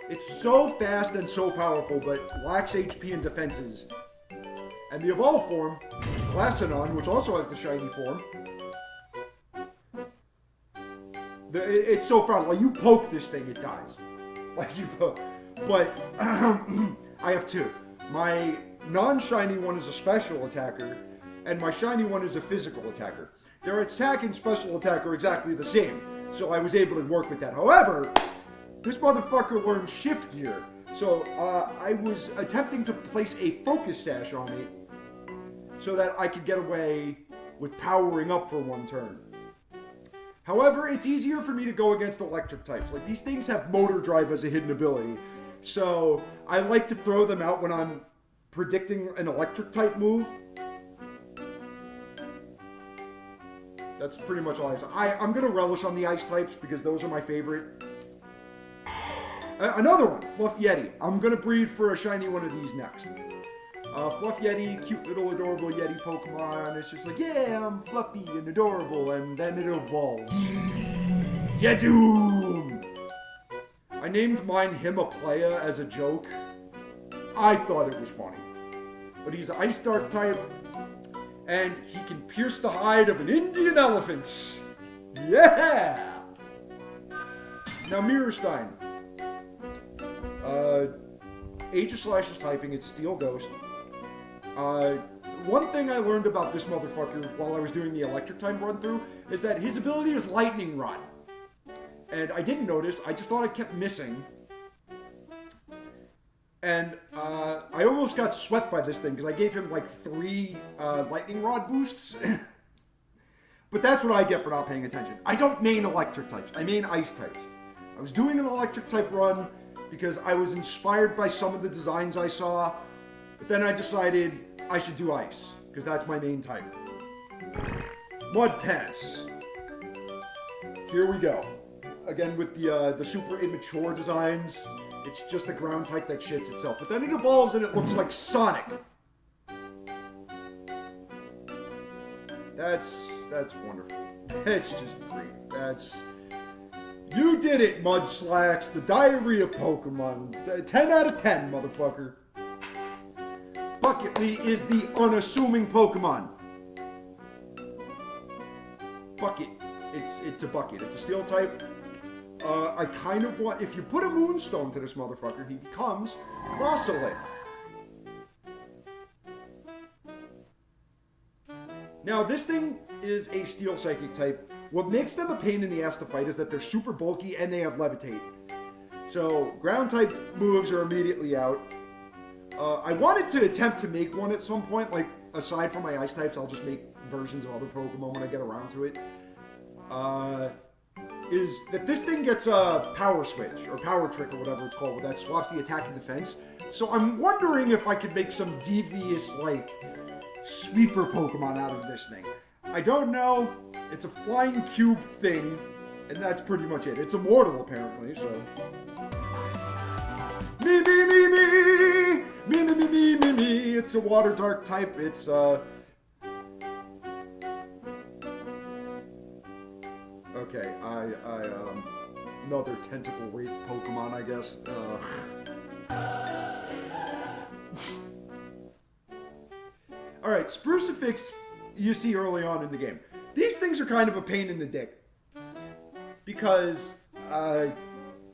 It's so fast and so powerful, but lacks HP and defenses. And the evolved form, Glacenon, which also has the shiny form, it's so far. Like, you poke this thing, it dies. Like, you poke. But I have 2. My non-shiny one is a special attacker, and my shiny one is a physical attacker. Their attack and special attack are exactly the same, so I was able to work with that. However, this motherfucker learned shift gear, so I was attempting to place a focus sash on it so that I could get away with powering up for 1 turn. However, it's easier for me to go against electric types. Like, these things have motor drive as a hidden ability, so I like to throw them out when I'm predicting an electric type move. That's pretty much all I say. I'm going to relish on the ice types because those are my favorite. Another one, Fluff Yeti. I'm going to breed for a shiny one of these next. Fluff Yeti, cute little adorable Yeti Pokemon. It's just like, yeah, I'm fluffy and adorable, and then it evolves. Yedoom! I named mine Himiplaya as a joke. I thought it was funny. But he's Ice Dark type, and he can pierce the hide of an Indian elephant. Yeah! Now, Mirrorstein. Aegis/is typing, it's Steel Ghost. One thing I learned about this motherfucker while I was doing the Electric Time run-through is that his ability is Lightning Rod. And I didn't notice, I just thought I kept missing. And I almost got swept by this thing because I gave him like 3 Lightning Rod boosts. But that's what I get for not paying attention. I don't main Electric types, I main Ice types. I was doing an Electric type run because I was inspired by some of the designs I saw, but then I decided I should do Ice, because that's my main type. Mud Pants. Here we go. Again with the super immature designs, it's just a ground type that shits itself, but then it evolves and it looks like Sonic. That's wonderful. It's just great. You did it, Mudslax, the diarrhea Pokemon. 10 out of 10, motherfucker. Bucketly is the unassuming Pokemon. Bucket. It's a bucket. It's a steel type. I kind of want... If you put a Moonstone to this motherfucker, he becomes Rosalith. Now, this thing is a Steel Psychic type. What makes them a pain in the ass to fight is that they're super bulky and they have Levitate. So, ground type moves are immediately out. I wanted to attempt to make one at some point, like, aside from my Ice types, I'll just make versions of other Pokemon when I get around to it. Is that this thing gets a Power Switch, or Power Trick, or whatever it's called, that swaps the attack and defense. So I'm wondering if I could make some devious, like, sweeper Pokemon out of this thing. I don't know. It's a flying cube thing, and that's pretty much it. It's immortal, apparently, so... Me! It's a water dark type. It's, Okay, another tentacle rape Pokemon, I guess. Alright, Sprucifix you see early on in the game. These things are kind of a pain in the dick. Because,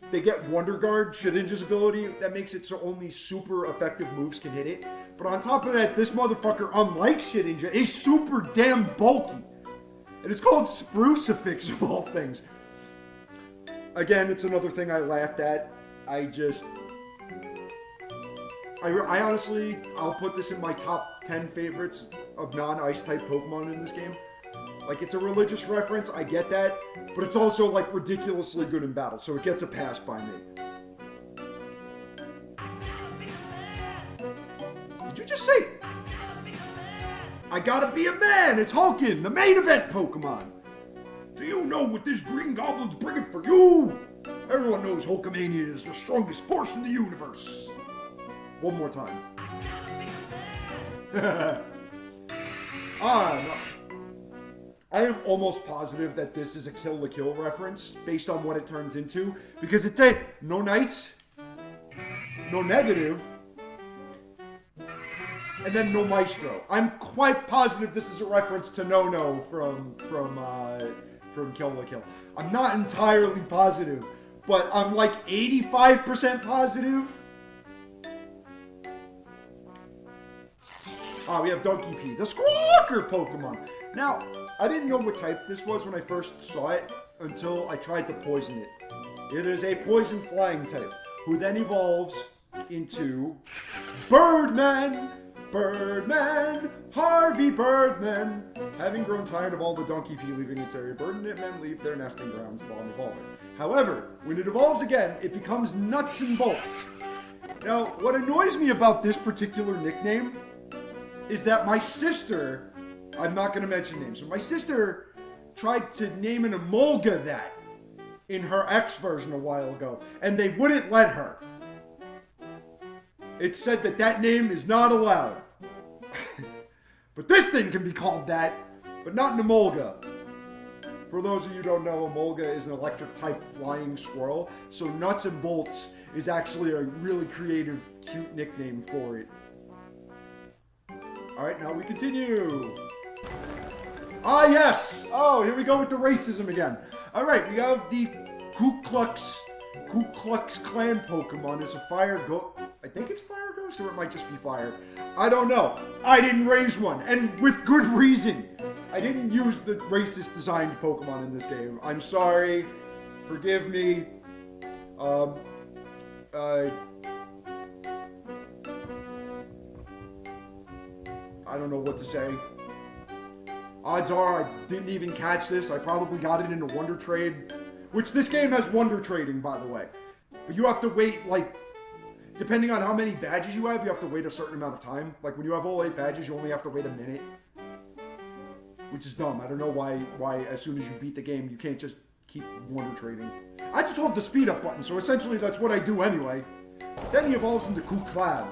they get Wonder Guard, Shedinja's ability, that makes it so only super effective moves can hit it. But on top of that, this motherfucker, unlike Shedinja, is super damn bulky. And it's called Sprucifix of all things. Again, it's another thing I laughed at. I honestly, I'll put this in my top 10 favorites of non-Ice type Pokemon in this game. Like, it's a religious reference, I get that, but it's also, like, ridiculously good in battle, so it gets a pass by me. Did you just say... I gotta be a man! It's Hulkin, the main event Pokemon! Do you know what this Green Goblin's bringing for you? Everyone knows Hulkamania is the strongest force in the universe. One more time. No. I am almost positive that this is a Kill la Kill reference based on what it turns into, because it did no Knight, no Negative, and then no Maestro. I'm quite positive this is a reference to No from Kill la Kill. I'm not entirely positive, but I'm like 85% positive. We have Donkey P, the Squawker Pokemon. Now, I didn't know what type this was when I first saw it until I tried to poison it. It is a poison flying type, who then evolves into Birdman! Birdman! Harvey Birdman! Having grown tired of all the Donkey P leaving its area, Birdmen leave their nesting grounds while evolving. However, when it evolves again, it becomes Nuts and Bolts. Now, what annoys me about this particular nickname is that my sister, I'm not going to mention names, but my sister tried to name an Emolga that in her X version a while ago, and they wouldn't let her. It said that name is not allowed. But this thing can be called that, but not an Emolga. For those of you who don't know, Emolga is an electric-type flying squirrel, so Nuts and Bolts is actually a really creative, cute nickname for it. Alright, now we continue. Ah, yes! Oh, here we go with the racism again. Alright, we have the Ku Klux Klan Pokemon. It's a fire ghost. I think it's fire ghost, or it might just be fire. I don't know. I didn't raise one, and with good reason. I didn't use the racist designed Pokemon in this game. I'm sorry. Forgive me. I don't know what to say. Odds are I didn't even catch this. I probably got it in a Wonder Trade. Which this game has Wonder Trading, by the way. But you have to wait, like, depending on how many badges you have to wait a certain amount of time. Like, when you have all 8 badges, you only have to wait a minute. Which is dumb. I don't know why as soon as you beat the game, you can't just keep Wonder Trading. I just hold the speed up button, so essentially that's what I do anyway. Then he evolves into Ku Klux.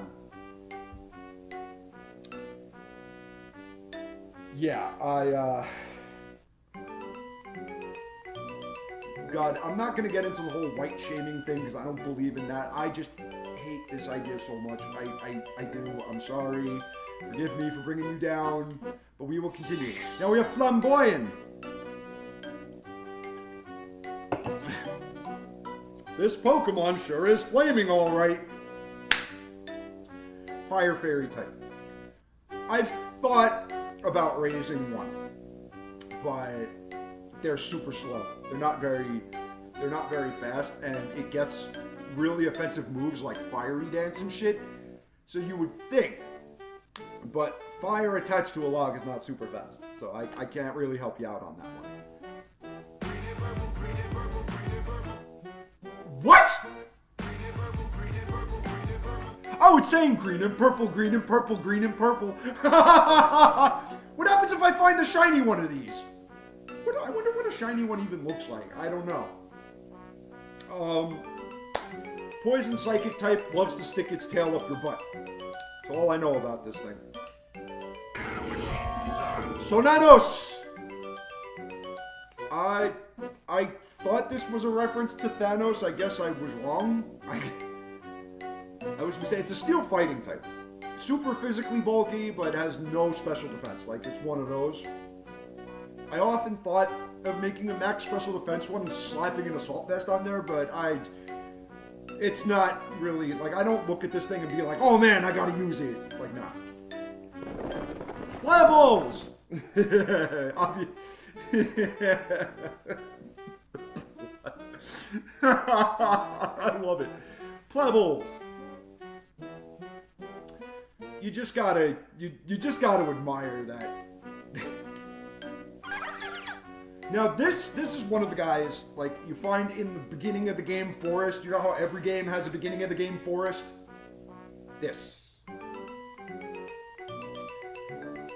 Yeah, God, I'm not gonna get into the whole white shaming thing because I don't believe in that. I just hate this idea so much. I do. I'm sorry. Forgive me for bringing you down, but we will continue. Now we have Flamboyant. This Pokemon sure is flaming all right. Fire Fairy type. I've thought about raising one, but they're super slow. They're not very fast, and it gets really offensive moves like Fiery Dance and shit. So you would think, but fire attached to a log is not super fast, so I can't really help you out on that one. What? Oh, it's saying green and purple, green and purple, green and purple. What happens if I find a shiny one of these? I wonder what a shiny one even looks like. I don't know. Poison Psychic type loves to stick its tail up your butt. That's all I know about this thing. Sonados! I thought this was a reference to Thanos. I guess I was wrong. I was mistaken. It's a steel fighting type. Super physically bulky, but has no special defense. Like, it's one of those. I often thought of making a max special defense one and slapping an assault vest on there, but it's not really, like, I don't look at this thing and be like, oh man, I gotta use it. Like, nah. Levels! I love it. Plebbles. You just gotta admire that. Now this is one of the guys, like, you find in the beginning of the game forest. You know how every game has a beginning of the game forest? This.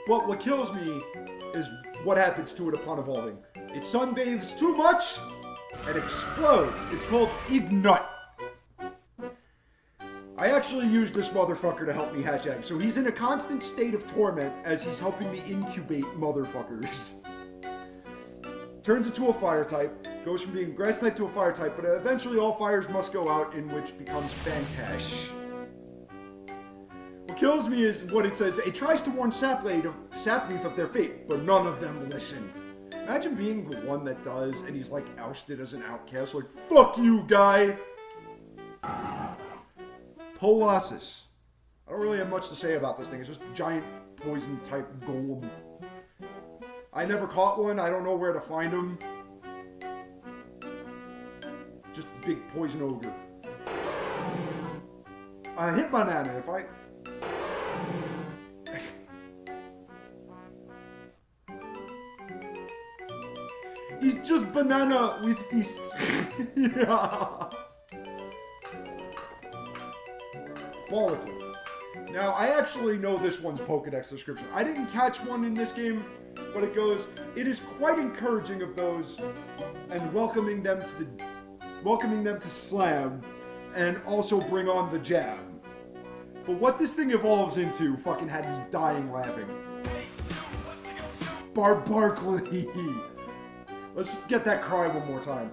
But what kills me is what happens to it upon evolving. It sunbathes too much and explodes. It's called Ignut. I actually used this motherfucker to help me hatch eggs, so he's in a constant state of torment as he's helping me incubate motherfuckers. Turns into a fire type, goes from being grass type to a fire type, but eventually all fires must go out, in which becomes Fantash. What kills me is what it says. It tries to warn Sapleaf of their fate, but none of them listen. Imagine being the one that does, and he's like ousted as an outcast, like, fuck you, guy! Polasis. I don't really have much to say about this thing. It's just a giant poison type golem. I never caught one. I don't know where to find them. Just big poison ogre. I hit banana if I... He's just banana with fists. Yeah. Bollicle. Now, I actually know this one's Pokedex description. I didn't catch one in this game, but it goes, it is quite encouraging of those and welcoming them to slam and also bring on the jab. But what this thing evolves into fucking had me dying laughing. Barkley. Let's just get that cry one more time.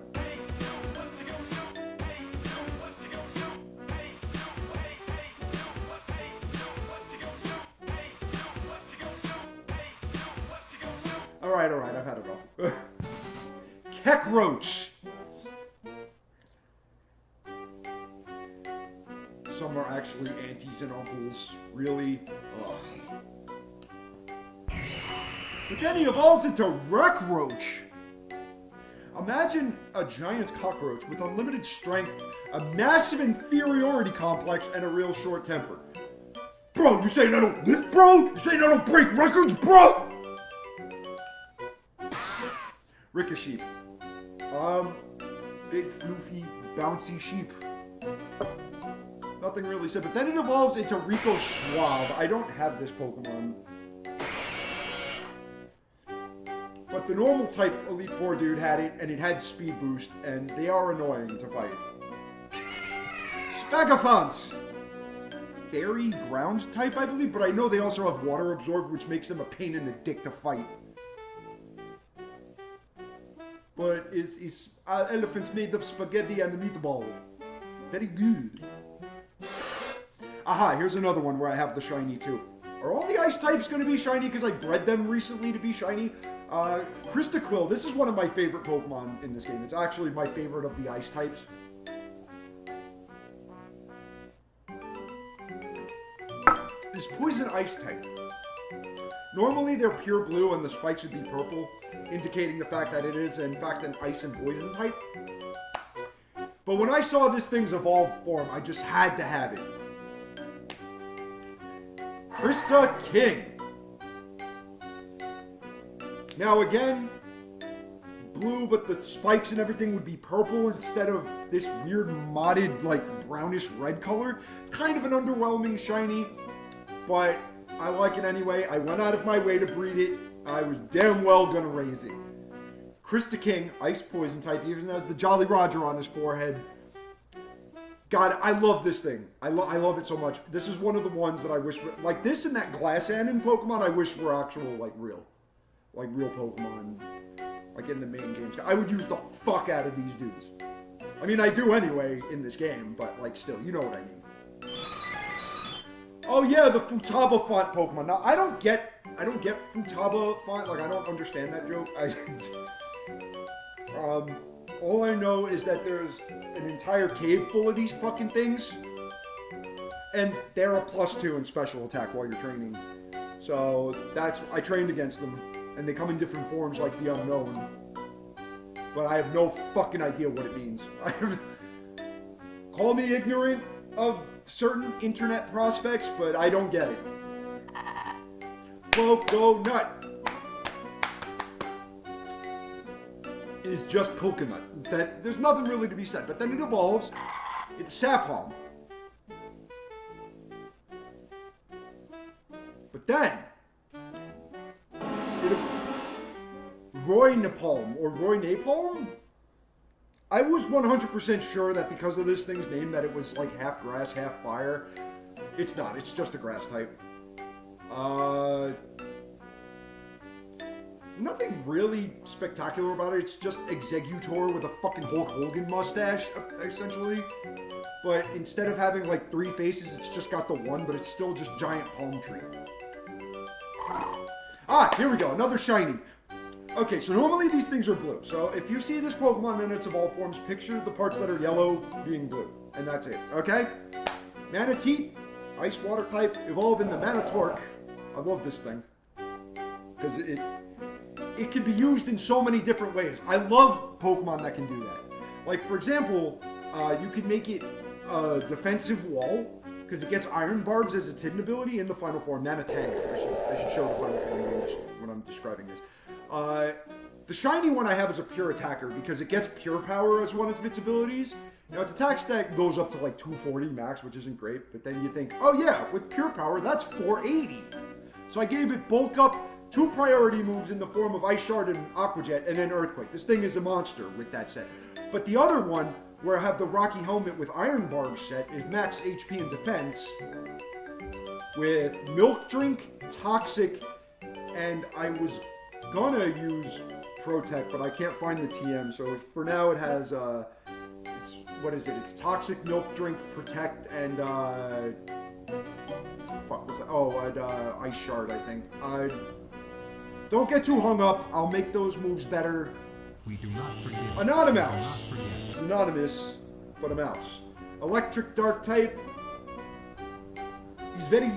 Alright, I've had enough. Kekroach. Some are actually aunties and uncles. Really? Ugh. But then he evolves into Rekroach. Imagine a giant cockroach with unlimited strength, a massive inferiority complex, and a real short temper. Bro, you saying I don't lift, bro? You saying I don't break records, bro? Ricochet. Big, floofy, bouncy sheep. Nothing really said, but then it evolves into Rico Suave. I don't have this Pokemon. But the normal type Elite Four dude had it, and it had speed boost, and they are annoying to fight. Spagafonts! Fairy ground type, I believe, but I know they also have water absorb, which makes them a pain in the dick to fight. But is elephant made of spaghetti and meatball? Very good. Aha, here's another one where I have the shiny too. Are all the ice types going to be shiny because I bred them recently to be shiny? Kristaquill, this is one of my favorite Pokemon in this game. It's actually my favorite of the ice types. This poison ice type. Normally they're pure blue and the spikes would be purple, indicating the fact that it is in fact an ice and poison type. But when I saw this thing's evolved form, I just had to have it. Krista King. Now again, blue, but the spikes and everything would be purple instead of this weird modded, like, brownish red color. It's kind of an underwhelming shiny, but I like it anyway. I went out of my way to breed it. I was damn well gonna raise it. Krista King, ice poison type, even has the Jolly Roger on his forehead. God, I love this thing. I love it so much. This is one of the ones that I wish, like this and that Glassand Pokemon, I wish were actual, like real Pokemon, like in the main games. I would use the fuck out of these dudes. I mean, I do anyway in this game, but like still, you know what I mean. Oh yeah, the Futaba font Pokemon. Now I don't get Futaba font. Like I don't understand that joke. All I know is that there's an entire cave full of these fucking things, and they're a +2 in special attack while you're training. So I trained against them, and they come in different forms like the Unknown. But I have no fucking idea what it means. Call me ignorant of certain internet prospects, but I don't get it. Poco Nut is just coconut. That there's nothing really to be said, but then it evolves. It's Sapalm. But then Roy Napalm or Roy Napalm. I was 100% sure that because of this thing's name that it was like half grass, half fire. It's not. It's just a grass type. Nothing really spectacular about it. It's just Executor with a fucking Hulk Hogan mustache, essentially. But instead of having like 3 faces, it's just got the one, but it's still just giant palm tree. Ah, here we go. Another shiny. Okay, so normally these things are blue. So if you see this Pokemon in its evolved forms, picture the parts that are yellow being blue. And that's it, okay? Manatee, ice water type, evolve into Manatork. I love this thing. Because it can be used in so many different ways. I love Pokemon that can do that. Like, for example, you could make it a defensive wall, because it gets Iron Barbs as its hidden ability in the final form. Nanatang. I should show the final form when I'm describing this. The shiny one I have is a pure attacker, because it gets pure power as one of its abilities. Now, its attack stat goes up to like 240 max, which isn't great, but then you think, oh yeah, with pure power, that's 480. So I gave it bulk up, 2 priority moves in the form of Ice Shard and Aqua Jet, and then Earthquake. This thing is a monster with that set. But the other one, where I have the Rocky Helmet with Iron Barb set, is max HP and defense with Milk Drink, Toxic, and I was gonna use Protect, but I can't find the TM. So for now, it has it's what is it? It's Toxic Milk Drink, Protect, and fuck was that? Oh, and Ice Shard, I think. Don't get too hung up. I'll make those moves better. We do not forget. Anonymous. It's anonymous, but a mouse. Electric Dark type. He's very,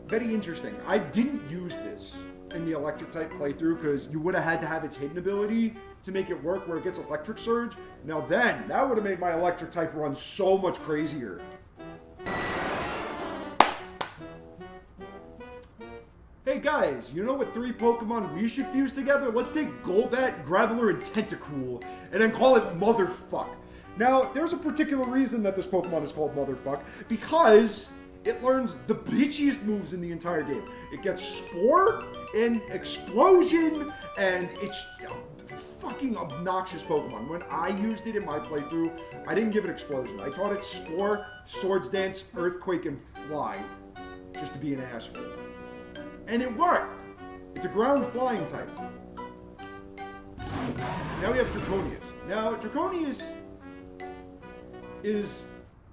very interesting. I didn't use this in the Electric type playthrough because you would have had to have its hidden ability to make it work where it gets Electric Surge. Now then, that would have made my Electric type run so much crazier. Hey guys, you know what 3 Pokemon we should fuse together? Let's take Golbat, Graveler, and Tentacool, and then call it Motherfuck. Now, there's a particular reason that this Pokemon is called Motherfuck, because it learns the bitchiest moves in the entire game. It gets Spore and Explosion, and it's a fucking obnoxious Pokemon. When I used it in my playthrough, I didn't give it Explosion. I taught it Spore, Swords Dance, Earthquake, and Fly, just to be an asshole. And it worked! It's a ground flying type. Now we have Draconius. Now, Draconius is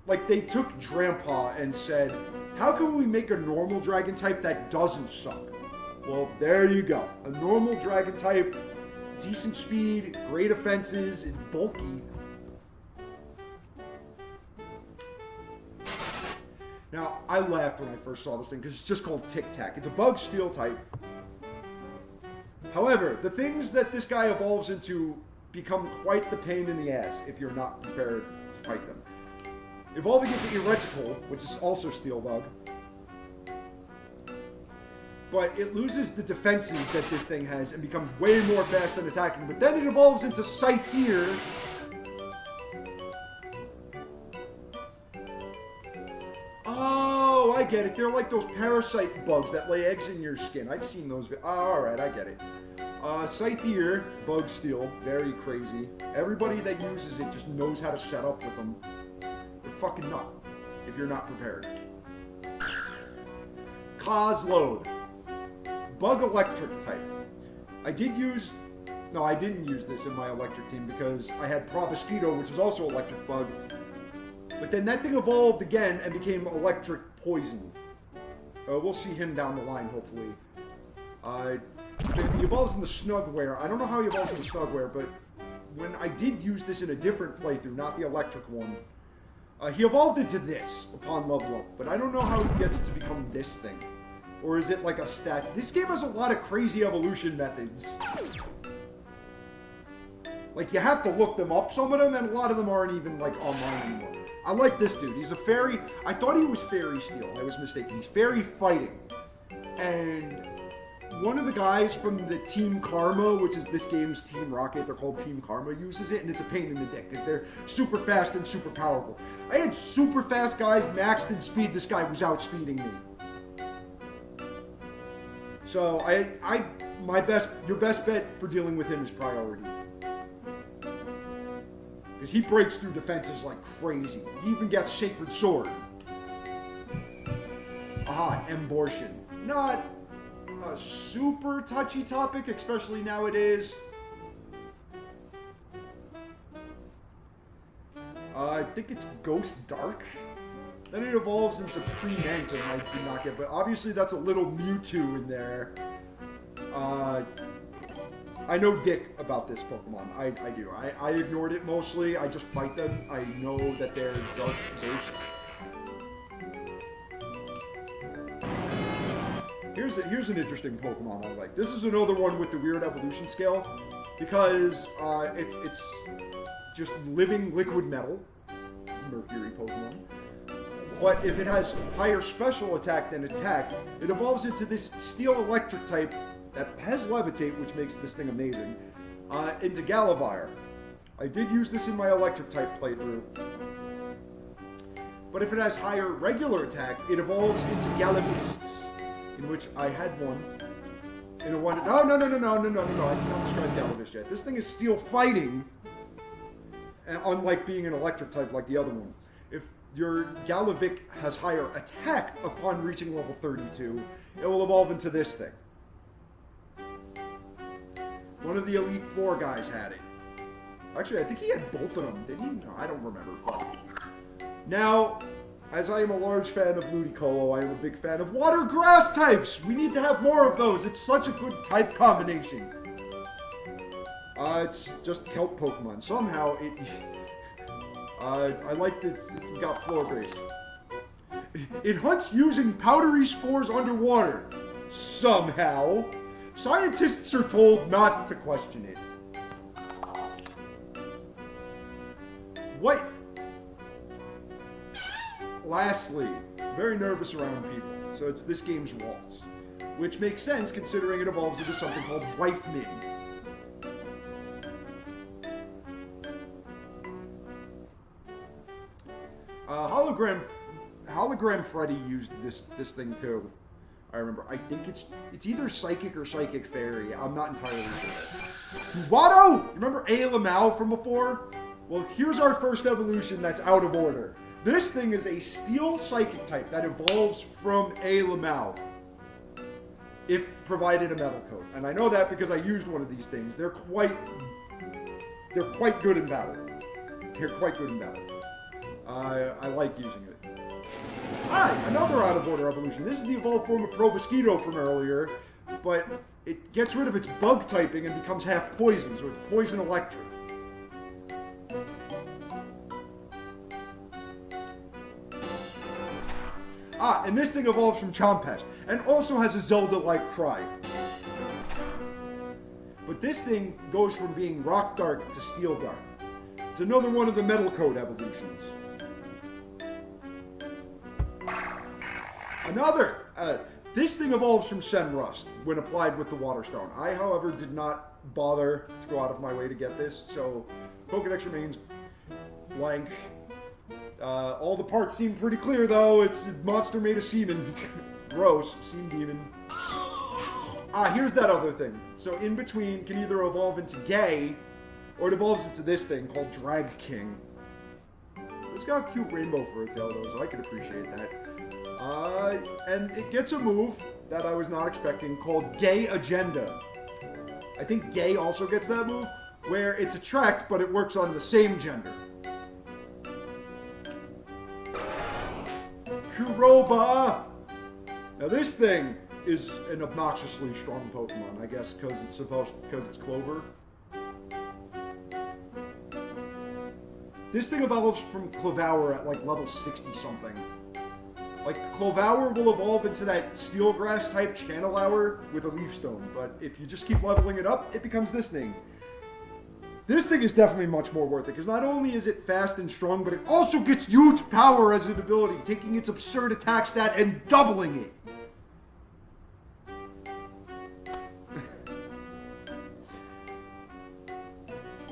like they took Drampa and said, how can we make a normal dragon type that doesn't suck? Well, there you go. A normal dragon type, decent speed, great offenses, it's bulky. Now, I laughed when I first saw this thing because it's just called Tic Tac. It's a bug steel type. However, the things that this guy evolves into become quite the pain in the ass if you're not prepared to fight them. Evolving into Eretical, which is also steel bug. But it loses the defenses that this thing has and becomes way more fast than attacking. But then it evolves into Scyther. Oh, I get it. They're like those parasite bugs that lay eggs in your skin. I've seen those. Alright, I get it. Scyther, bug steel, very crazy. Everybody that uses it just knows how to set up with them. They're fucking nut if you're not prepared. Cosload. Bug electric type. I didn't use this in my electric team because I had Proboscido, which is also electric bug. But then that thing evolved again and became electric poison. We'll see him down the line, hopefully. He evolves into Snugware. I don't know how he evolves into Snugware, but when I did use this in a different playthrough, not the electric one, he evolved into this upon level up. But I don't know how he gets to become this thing. Or is it like a stat? This game has a lot of crazy evolution methods. Like, you have to look them up, some of them, and a lot of them aren't even, like, online anymore. I like this dude. He's a fairy. I thought he was fairy steel. I was mistaken. He's fairy fighting. And one of the guys from the Team Karma, which is this game's Team Rocket, they're called Team Karma, uses it, and it's a pain in the dick because they're super fast and super powerful. I had super fast guys maxed in speed. This guy was outspeeding me. So your best bet for dealing with him is priority. Because he breaks through defenses like crazy. He even gets Sacred Sword. Aha, Embortion. Not a super touchy topic, especially nowadays. I think it's Ghost Dark. Then it evolves into Pre-Mantum, I do not get, but obviously that's a little Mewtwo in there. I know dick about this Pokemon. I do. I ignored it mostly. I just fight them. I know that they're dark ghosts. Here's an interesting Pokemon I like. This is another one with the weird evolution scale because it's just living liquid metal, Mercury Pokemon. But if it has higher special attack than attack, it evolves into this steel electric type that has Levitate, which makes this thing amazing, into Galavire. I did use this in my electric type playthrough. But if it has higher regular attack, it evolves into Galavist, in which I had one. No, I did not describe Galavist yet. This thing is steel fighting, unlike being an electric type like the other one. If your Galavic has higher attack upon reaching level 32, it will evolve into this thing. One of the Elite Four guys had it. Actually, I think he had both of them, didn't he? No, I don't remember. Now, as I am a large fan of Ludicolo, I am a big fan of water grass types. We need to have more of those. It's such a good type combination. It's just kelp Pokemon. Somehow, I like that it got floor base. It hunts using powdery spores underwater. Somehow. Scientists are told not to question it. What? Lastly, very nervous around people. So it's this game's waltz. Which makes sense considering it evolves into something called Wifemin. Hologram Freddy used this thing too. I remember. I think it's either Psychic or Psychic Fairy. I'm not entirely sure. Watto! You remember Alamau from before? Well, here's our first evolution that's out of order. This thing is a Steel Psychic type that evolves from Alamau, if provided a metal coat. And I know that because I used one of these things. They're quite good in battle. They're quite good in battle. I like using it. Alright, another out of order evolution. This is the evolved form of Proboscido from earlier, but it gets rid of its bug typing and becomes half poison, so it's poison electric. And this thing evolves from Chompest, and also has a Zelda-like cry. But this thing goes from being Rock Dark to Steel Dark. It's another one of the Metal Code evolutions. This thing evolves from Senrust when applied with the Water Stone. I, however, did not bother to go out of my way to get this, so Pokedex remains blank. All the parts seem pretty clear, though. It's a monster made of semen. Gross. Semen demon. Here's that other thing. So in between can either evolve into Gay, or it evolves into this thing called Drag King. It's got a cute rainbow for a tail, though, so I can appreciate that. And it gets a move that I was not expecting called Gay Agenda. I think Gay also gets that move, where it's attract, but it works on the same gender. Kuroba! Now this thing is an obnoxiously strong Pokemon, I guess, because it's Clover. This thing evolves from Clovour at like level 60 something. Like, Clovour will evolve into that Steel Grass type Channelauer with a Leaf Stone, but if you just keep leveling it up, it becomes this thing. This thing is definitely much more worth it, because not only is it fast and strong, but it also gets huge power as an ability, taking its absurd attack stat and doubling it.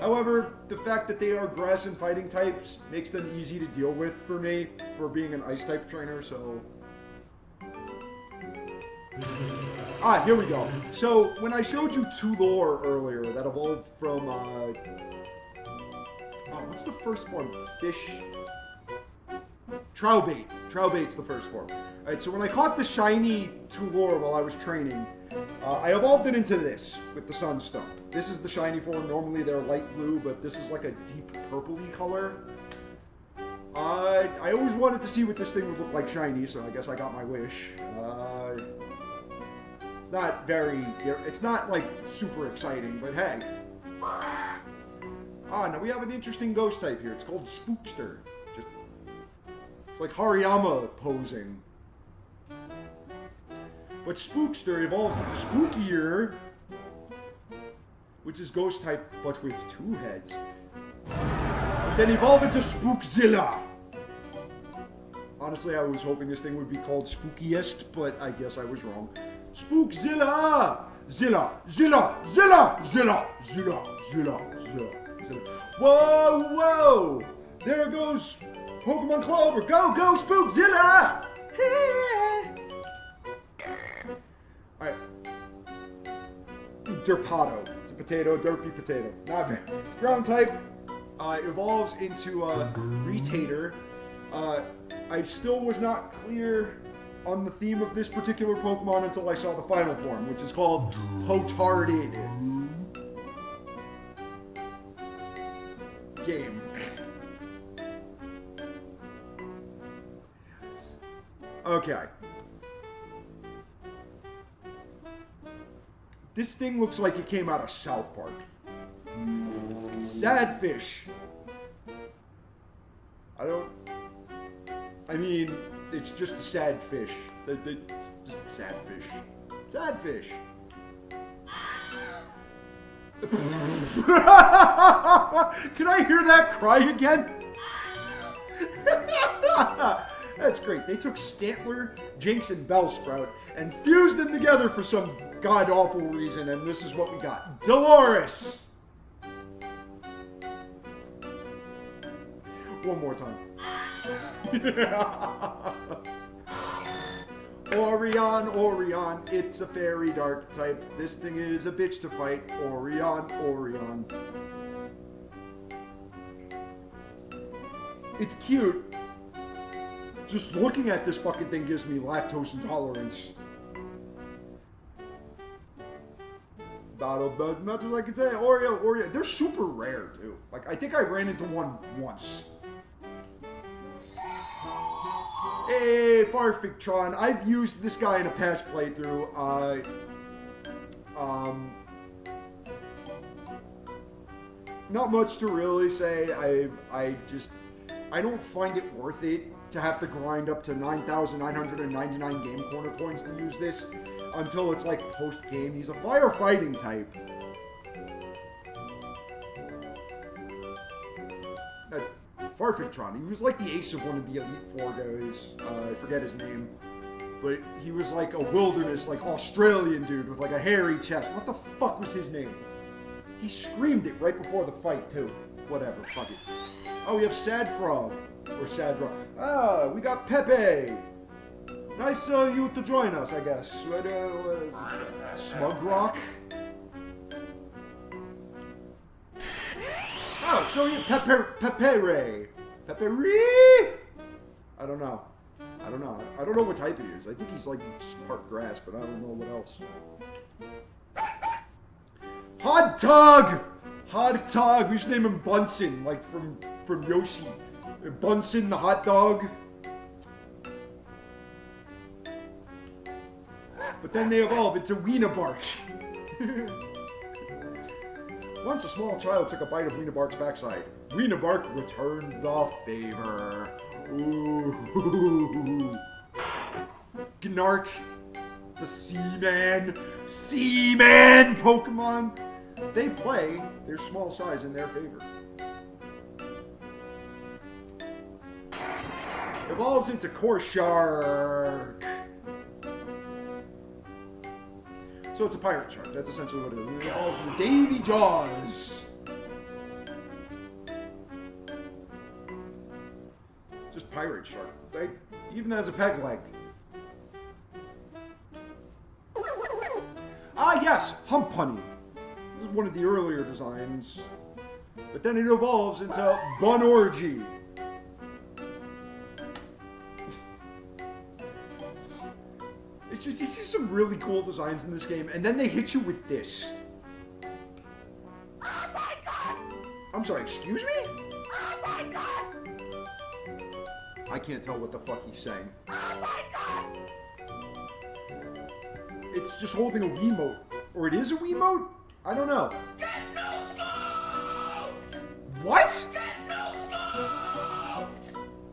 However, the fact that they are grass and fighting types makes them easy to deal with for me, for being an ice type trainer, so... Here we go. So, when I showed you Tulor earlier, that evolved from, what's the first form? Fish? Trowbait. Trowbait's the first form. Alright, so when I caught the shiny Tulor while I was training, I evolved it into this, with the Sunstone. This is the shiny form. Normally they're light blue, but this is like a deep purpley color. I always wanted to see what this thing would look like shiny, so I guess I got my wish. It's not it's not like super exciting, but hey. Now we have an interesting ghost type here. It's called Spookster. It's like Hariyama posing. But Spookster evolves into Spookier, which is ghost type, but with 2 heads. And then evolve into Spookzilla. Honestly, I was hoping this thing would be called Spookiest, but I guess I was wrong. Spookzilla! Zilla! Zilla! Zilla! Zilla! Zilla! Zilla! Zilla! Zilla! Whoa! Whoa! There goes Pokemon Clover! Go! Go! Spookzilla! Alright. Derpato. It's a potato, derpy potato. Not bad. Ground type evolves into Retator. I still was not clear on the theme of this particular Pokemon until I saw the final form, which is called Potarded. game. Okay. This thing looks like it came out of South Park. Sad fish. I mean, it's just a sad fish. It's just a sad fish. Sad fish. Can I hear that cry again? That's great. They took Stantler, Jinx, and Bellsprout and fused them together for some god-awful reason, and this is what we got. Dolores! One more time. Orion, it's a fairy dark type. This thing is a bitch to fight. Orion. It's cute. Just looking at this fucking thing gives me lactose intolerance. About much as I can say, Oreo. They're super rare too. Like, I think I ran into one once. Hey, Farfigtron. I've used this guy in a past playthrough. Not much to really say. I don't find it worth it to have to grind up to 9,999 game corner coins to use this until it's like post game. He's a firefighting type. Farfigtron. He was like the ace of one of the Elite Four guys. I forget his name. But he was like a wilderness, like Australian dude with like a hairy chest. What the fuck was his name? He screamed it right before the fight too. Whatever, fuck it. Oh, we have Sad Frog. Or Sad Frog. Ah, we got Pepe. Nice you to join us, I guess. Smug Rock. Oh, so you Pepere. I don't know. I don't know what type he is. I think he's like just part grass, but I don't know what else. Hot Tug! We should name him Bunsen, like from Yoshi. Bunsen the hot dog. But then they evolve into Wienerbark. Once a small child took a bite of Wienerbark's backside. Wienerbark returned the favor. Ooh. Gnark. The Seaman Pokemon. They play their small size in their favor. Evolves into Korshark. So it's a pirate shark. That's essentially what it is. It evolves into Davy Jaws. Just pirate shark. They even has a peg leg. Ah, yes, Hump Honey. This is one of the earlier designs. But then it evolves into Bun Orgy. It's just, you see some really cool designs in this game, and then they hit you with this. Oh my god! I'm sorry, excuse me? Oh my god! I can't tell what the fuck he's saying. Oh my god! It's just holding a Wiimote. Or it is a Wiimote? I don't know. Get no salt! What? Get no salt!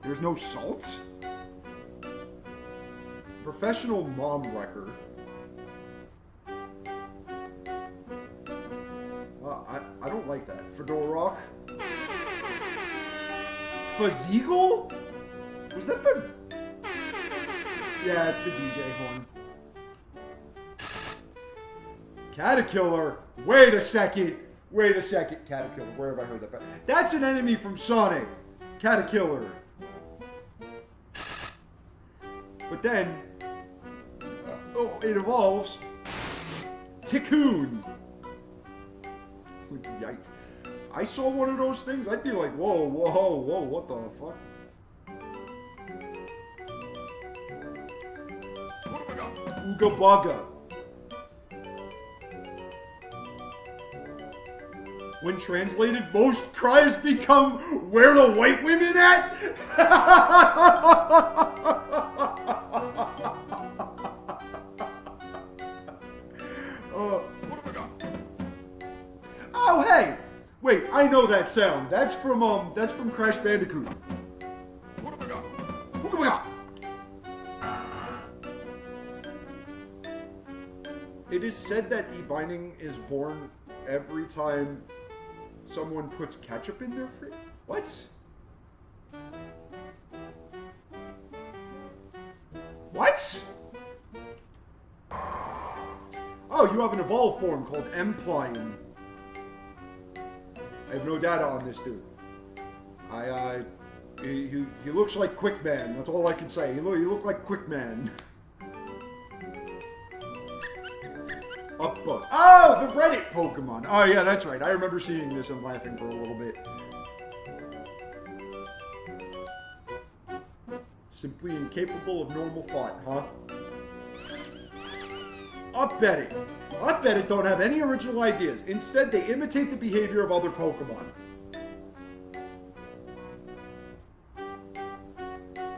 There's no salt? Professional mom wrecker. I don't like that. Fedora Rock. Fazzeagle? Was that the... Yeah, it's the DJ horn. Caterpillar. Wait a second. Caterpillar. Where have I heard that? That's an enemy from Sonic. Caterpillar. But then... it evolves. Ticoon. Yikes. If I saw one of those things, I'd be like, whoa, what the fuck? Ooga Bugga. When translated, most cries become, "Where the white women at?" Oh, hey! Wait, I know that sound. That's from Crash Bandicoot. It is said that e-binding is born every time someone puts ketchup in their fridge. What? What? Oh, you have an evolved form called M-Plion. I have no data on this dude. He looks like Quickman. That's all I can say. He look like Quickman. Oh, the Reddit Pokemon. Oh yeah, that's right. I remember seeing this and laughing for a little bit. Simply incapable of normal thought, huh? I bet it don't have any original ideas. Instead, they imitate the behavior of other Pokemon.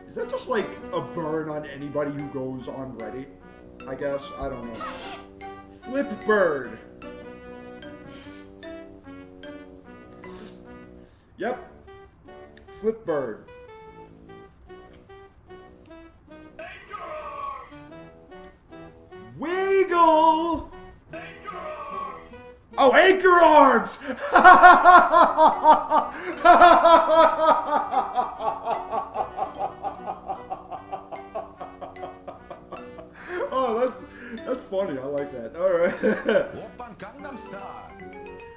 Is that just like a burn on anybody who goes on Reddit? I guess. I don't know. Flip Bird. Yep. Flip Bird. Wiggle! Oh, Anchor Arms! Oh, that's funny. I like that. All right.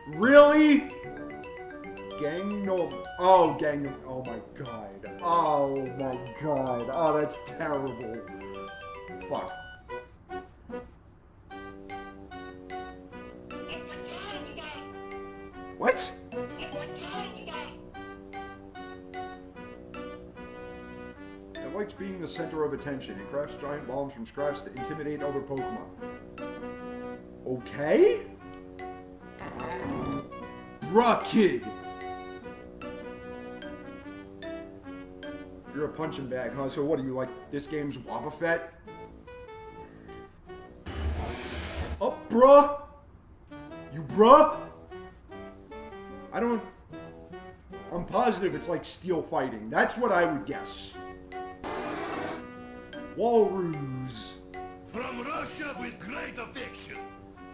Really? Gangnam. Oh, Gangnam. Oh my god. Oh my god. Oh, that's terrible. Fuck. What? It likes being the center of attention. It crafts giant bombs from scratch to intimidate other Pokemon. Okay? Bruh, kid. You're a punching bag, huh? So what, are you like this game's Wobbuffet? Oh, bruh! You bruh? I'm positive it's like steel fighting. That's what I would guess. Walrus. From Russia with great affection.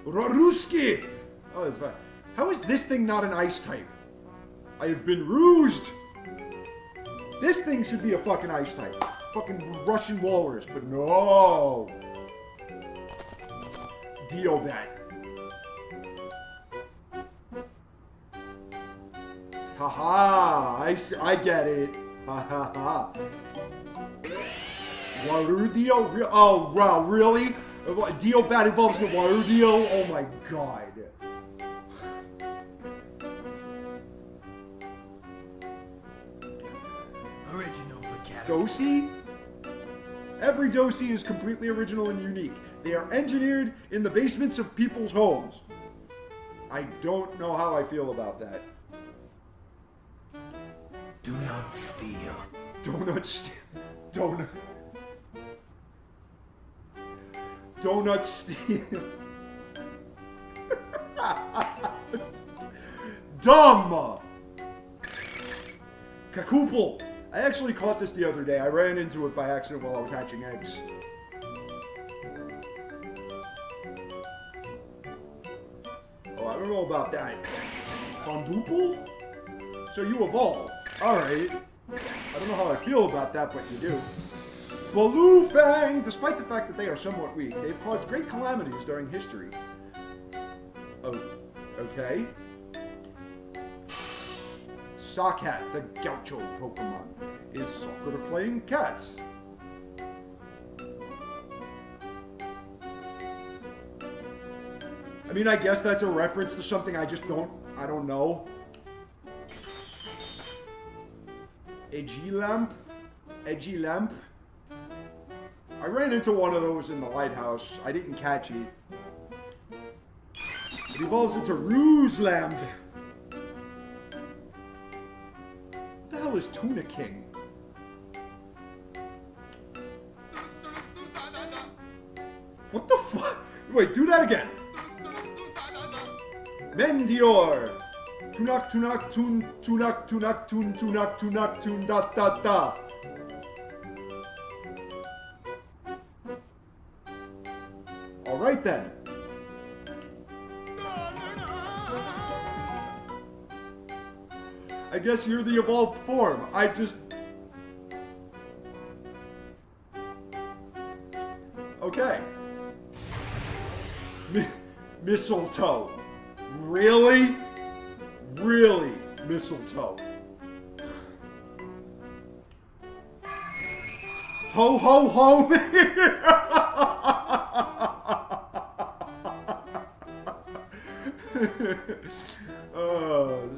Raruski! Oh, that's bad. How is this thing not an ice type? I have been rused! This thing should be a fucking ice type. Fucking Russian walrus, but no! Diobat. Haha, I get it. Ha ha ha. Warudio? Oh, wow, really? Diobat evolves into Warudio? Oh my god. Original vocabulary. Dosi? Every Dosi is completely original and unique. They are engineered in the basements of people's homes. I don't know how I feel about that. Do not steal. Donut steal. Donut steal. Dumb. Kakoople. I actually caught this the other day. I ran into it by accident while I was hatching eggs. Oh, I don't know about that. Fonduple? So you evolve. Alright. I don't know how I feel about that, but you do. Baloo-Fang! Despite the fact that they are somewhat weak, they've caused great calamities during history. Oh, okay. Sockhat, the Gaucho Pokemon. Is soccer playing cats? I mean, I guess that's a reference to something I don't know. Edgy Lamp? Edgy Lamp? I ran into one of those in the lighthouse. I didn't catch it. It evolves into Ruse Lamp. hell is Tuna King? What the fuck? Wait, do that again. Mendior. Tunak, tunak, tun, tunak, tunak, tun, tunak, tunak, tun, da, da, da. Alright then. I guess you're the evolved form. I just... Okay. Mistletoe. Really? Really? Mistletoe. Ho ho ho!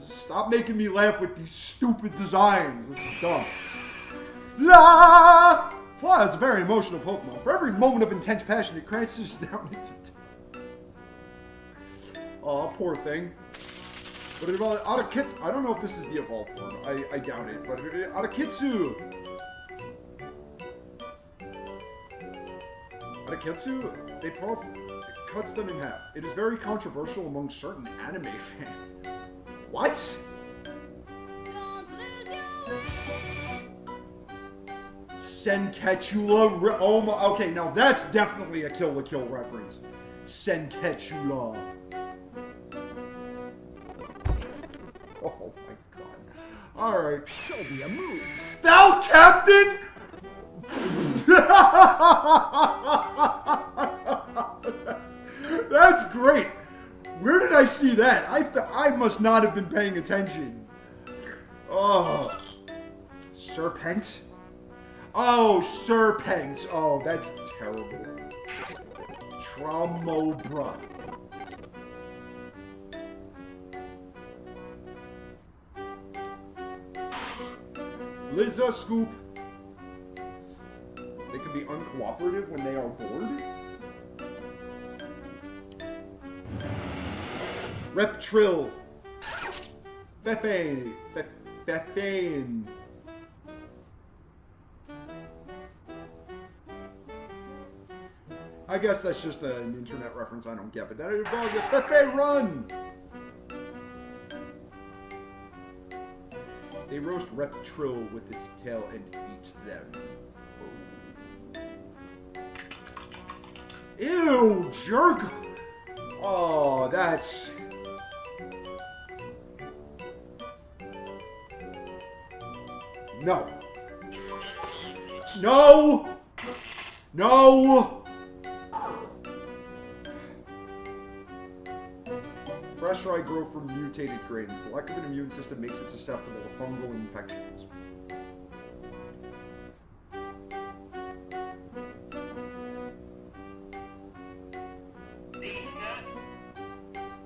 Stop making me laugh with these stupid designs. It's dumb. Fla! Fla is a very emotional Pokemon. For every moment of intense passion, it crashes down into... Aw, poor thing. But it Atakitsu... I don't know if this is the evolved form. I doubt it. But Atakitsu! Atakitsu, it cuts them in half. It is very controversial among certain anime fans. What? Senketchula. Oh my. Okay, now that's definitely a Kill la Kill reference. Senketchula. Oh my god. Alright. Show me a move. Thou Captain! That's great. Where did I see that? I must not have been paying attention. Oh. Serpent? Oh, Serpent. Oh, that's terrible. Tramobra. Liza Scoop. They can be uncooperative when they are bored. Reptrill. Fefane. Fefane. I guess that's just an internet reference I don't get, but that involves a Fefe run! They roast Reptrill with its tail and eat them. Oh. Ew, jerk! Oh, that's... No. No! No! Fresh rye grow from mutated grains. The lack of an immune system makes it susceptible to fungal infections.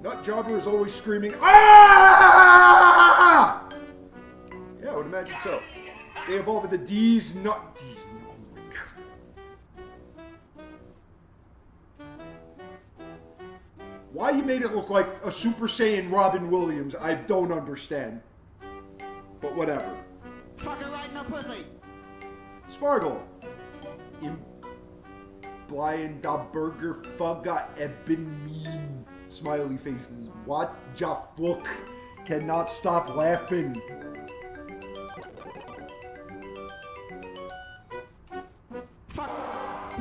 Nutjobber is always screaming, ah! Yeah, I would imagine so. They evolve into D's nut. D's. Oh my god. Why you made it look like a Super Saiyan Robin Williams, I don't understand. But whatever. Fucker right in the pussy. Spargle. Brian da Burger Fugga Eben Mean. Smiley faces. What ja fuck? Cannot stop laughing.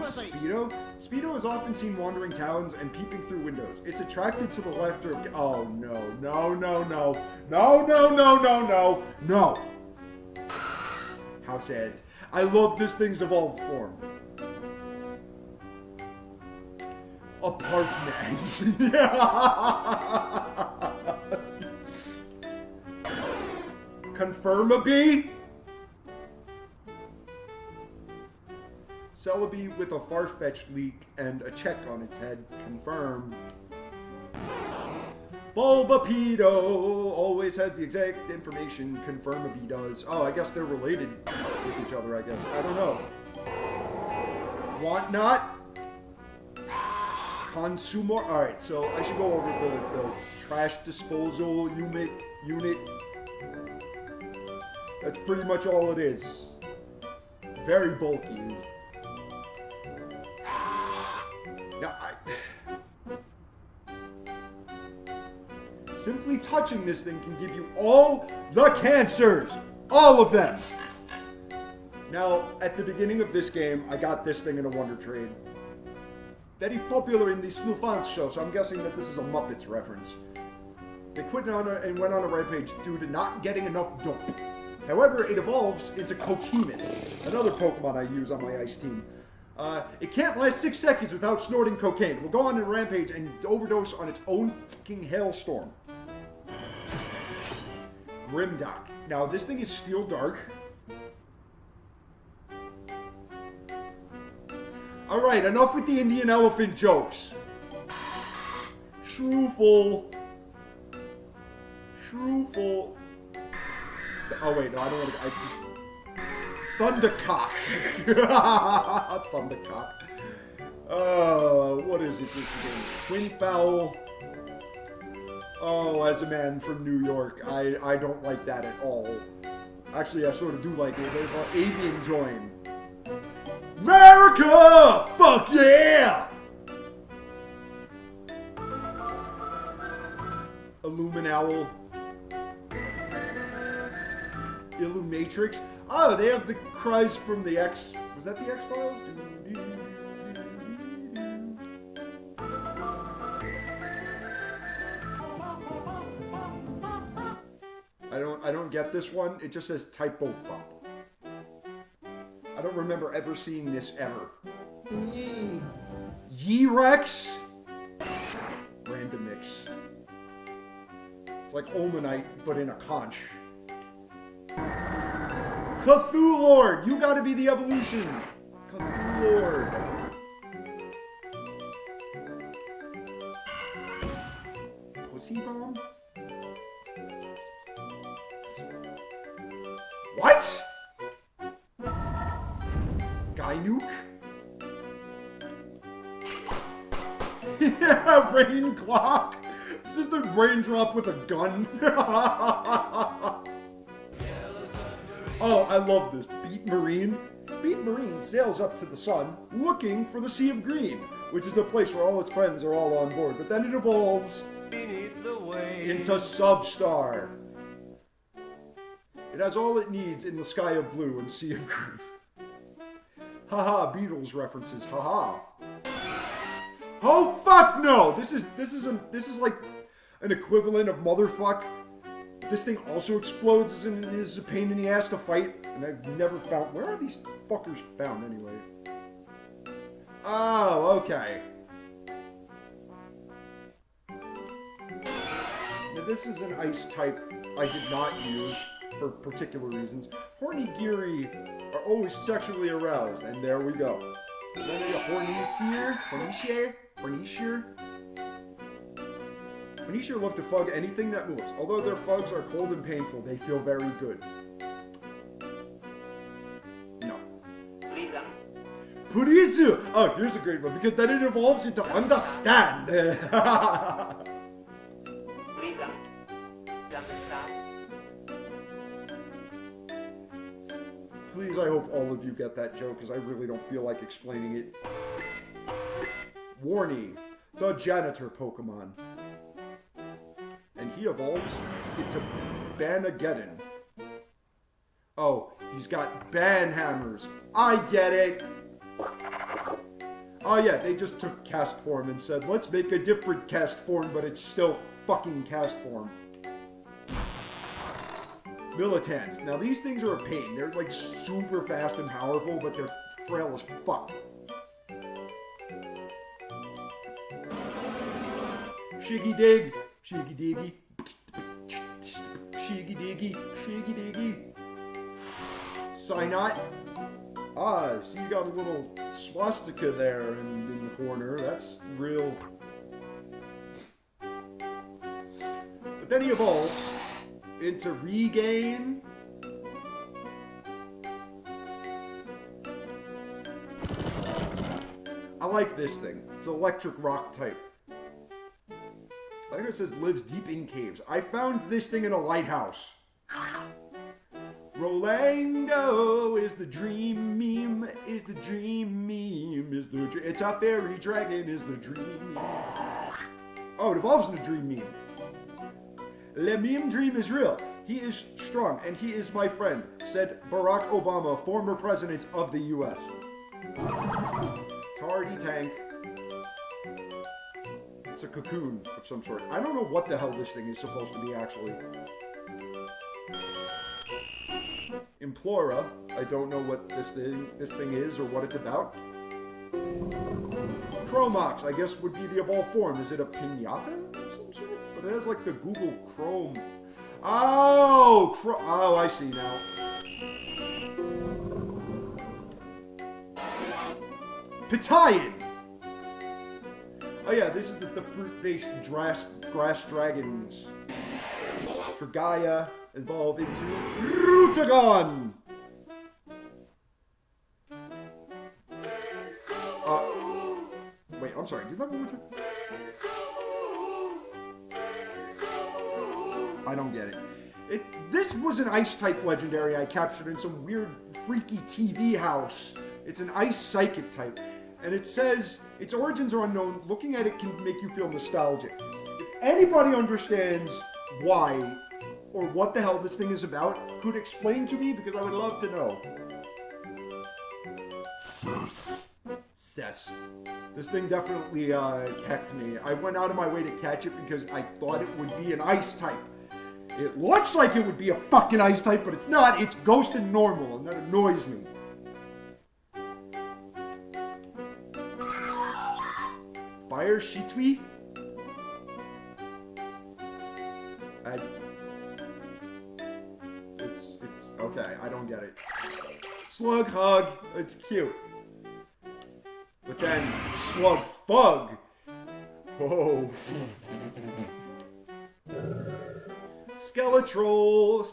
Speedo? Speedo is often seen wandering towns and peeping through windows. It's attracted to the laughter of... Oh, no. No, no, no. No, no, no, no, no. No. How sad. I love this thing's evolved form. Apartment. Confirmabee? Celebi with a Farfetch'd leak and a check on its head. Confirmed. Bulbapedo always has the exact information Confirmabee does. Oh, I guess they're related with each other, I guess. I don't know. Want not? Consumer. Alright, so I should go over the trash disposal unit. That's pretty much all it is. Very bulky. Now, simply touching this thing can give you all the cancers! All of them! Now, at the beginning of this game, I got this thing in a Wonder Trade. Very popular in the Snoofant show, so I'm guessing that this is a Muppets reference. They quit on and went on a rampage due to not getting enough dope. However, it evolves into Pokemon, another Pokemon I use on my ice team. It can't last 6 seconds without snorting cocaine. It will go on a rampage and overdose on its own fucking hailstorm. Grimdock. Now, this thing is Steel Dark. Alright, enough with the Indian elephant jokes. Shroofle. Shroofle. Oh wait, no, I don't want to. I just. Thundercock. Thundercock. What is it this game? Twin Fowl. Oh, as a man from New York, I don't like that at all. Actually, I sort of do like it. They're called Avian Join. America! Fuck yeah! Illuminaowl. Illumatrix. Oh, they have the cries from the X. Was that the X-Files? I don't get this one. It just says typo pop. I don't remember ever seeing this ever. Yeerex? Random mix. It's like Omanite, but in a conch. Cthulhu! You gotta be the evolution! Cthulhu! Pussy bomb? What? Gynook? Yeah, rain clock! It's just a raindrop with a gun. Oh, I love this. Beat Marine. Beat Marine sails up to the sun, looking for the Sea of Green, which is the place where all its friends are all on board. But then it evolves into Substar. It has all it needs in the sky of blue and sea of green. Haha, Beatles references. Haha. Oh fuck no! This is like an equivalent of motherfuck. This thing also explodes and is a pain in the ass to fight, and I've never found. Where are these fuckers found anyway? Oh, okay. Now this is an ice type I did not use for particular reasons. Horny Geary are always sexually aroused, and there we go. Then a Hornicier. Hornicier love to fug anything that moves. Although their fugs are cold and painful, they feel very good. No. Purizu! Oh, here's a great one, because then it evolves into Understand. Please, I hope all of you get that joke, because I really don't feel like explaining it. Warney, the janitor Pokemon. And he evolves into Banageddon. Oh, he's got Banhammers. I get it! Oh yeah, they just took cast form and said, let's make a different cast form, but it's still fucking cast form. Militants. Now these things are a pain. They're like super fast and powerful, but they're frail as fuck. Shiggy dig. Shiggy diggy. Shiggy diggy. Shiggy diggy. Psynot. Ah, see you got a little swastika there in the corner. That's real. But then he evolves into Regain. I like this thing. It's electric rock type. Like it says, lives deep in caves. I found this thing in a lighthouse. Rolango is the dream meme, is the dream meme, is the dream. It's a fairy dragon, is the dream meme. Oh, it evolves into dream meme. Le meme dream is real. He is strong, and he is my friend, said Barack Obama, former president of the U.S. Tardy tank. It's a cocoon of some sort. I don't know what the hell this thing is supposed to be, actually. Implora. I don't know what this thing is or what it's about. Chromox, I guess, would be the evolved form. Is it a pinata of some sort? But it has like the Google Chrome. Oh, oh, I see now. Pitayan. Oh yeah, this is the fruit-based grass dragons. Trigaya evolve into Frutagon. Wait, I'm sorry. Do that one more time. I don't get it. This was an ice-type legendary I captured in some weird, freaky TV house. It's an ice psychic type. And it says, its origins are unknown. Looking at it can make you feel nostalgic. If anybody understands why or what the hell this thing is about, could explain to me, because I would love to know. Cess. This thing definitely hecked me. I went out of my way to catch it because I thought it would be an ice type. It looks like it would be a fucking ice type, but it's not. It's ghost and normal, and that annoys me. Fire Shitui? It's okay, I don't get it. Slug Hug, it's cute. But then Slug Fug. Whoa. Skeletroll.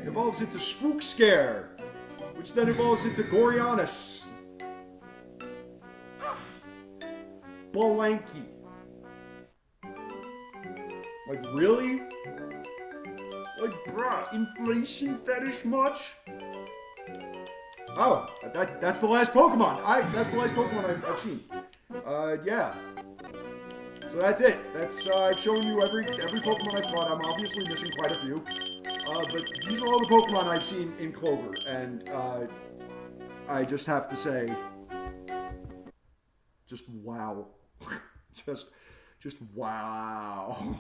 Evolves into Spook Scare, which then evolves into Gorianus. Balanky. Like, really? Like, bruh, inflation fetish much? Oh, that's the last Pokemon. That's the last Pokemon I've seen. Yeah. So that's it. I've shown you every Pokemon I've caught. I'm obviously missing quite a few. But these are all the Pokemon I've seen in Clover, and I just have to say, just wow. just wow.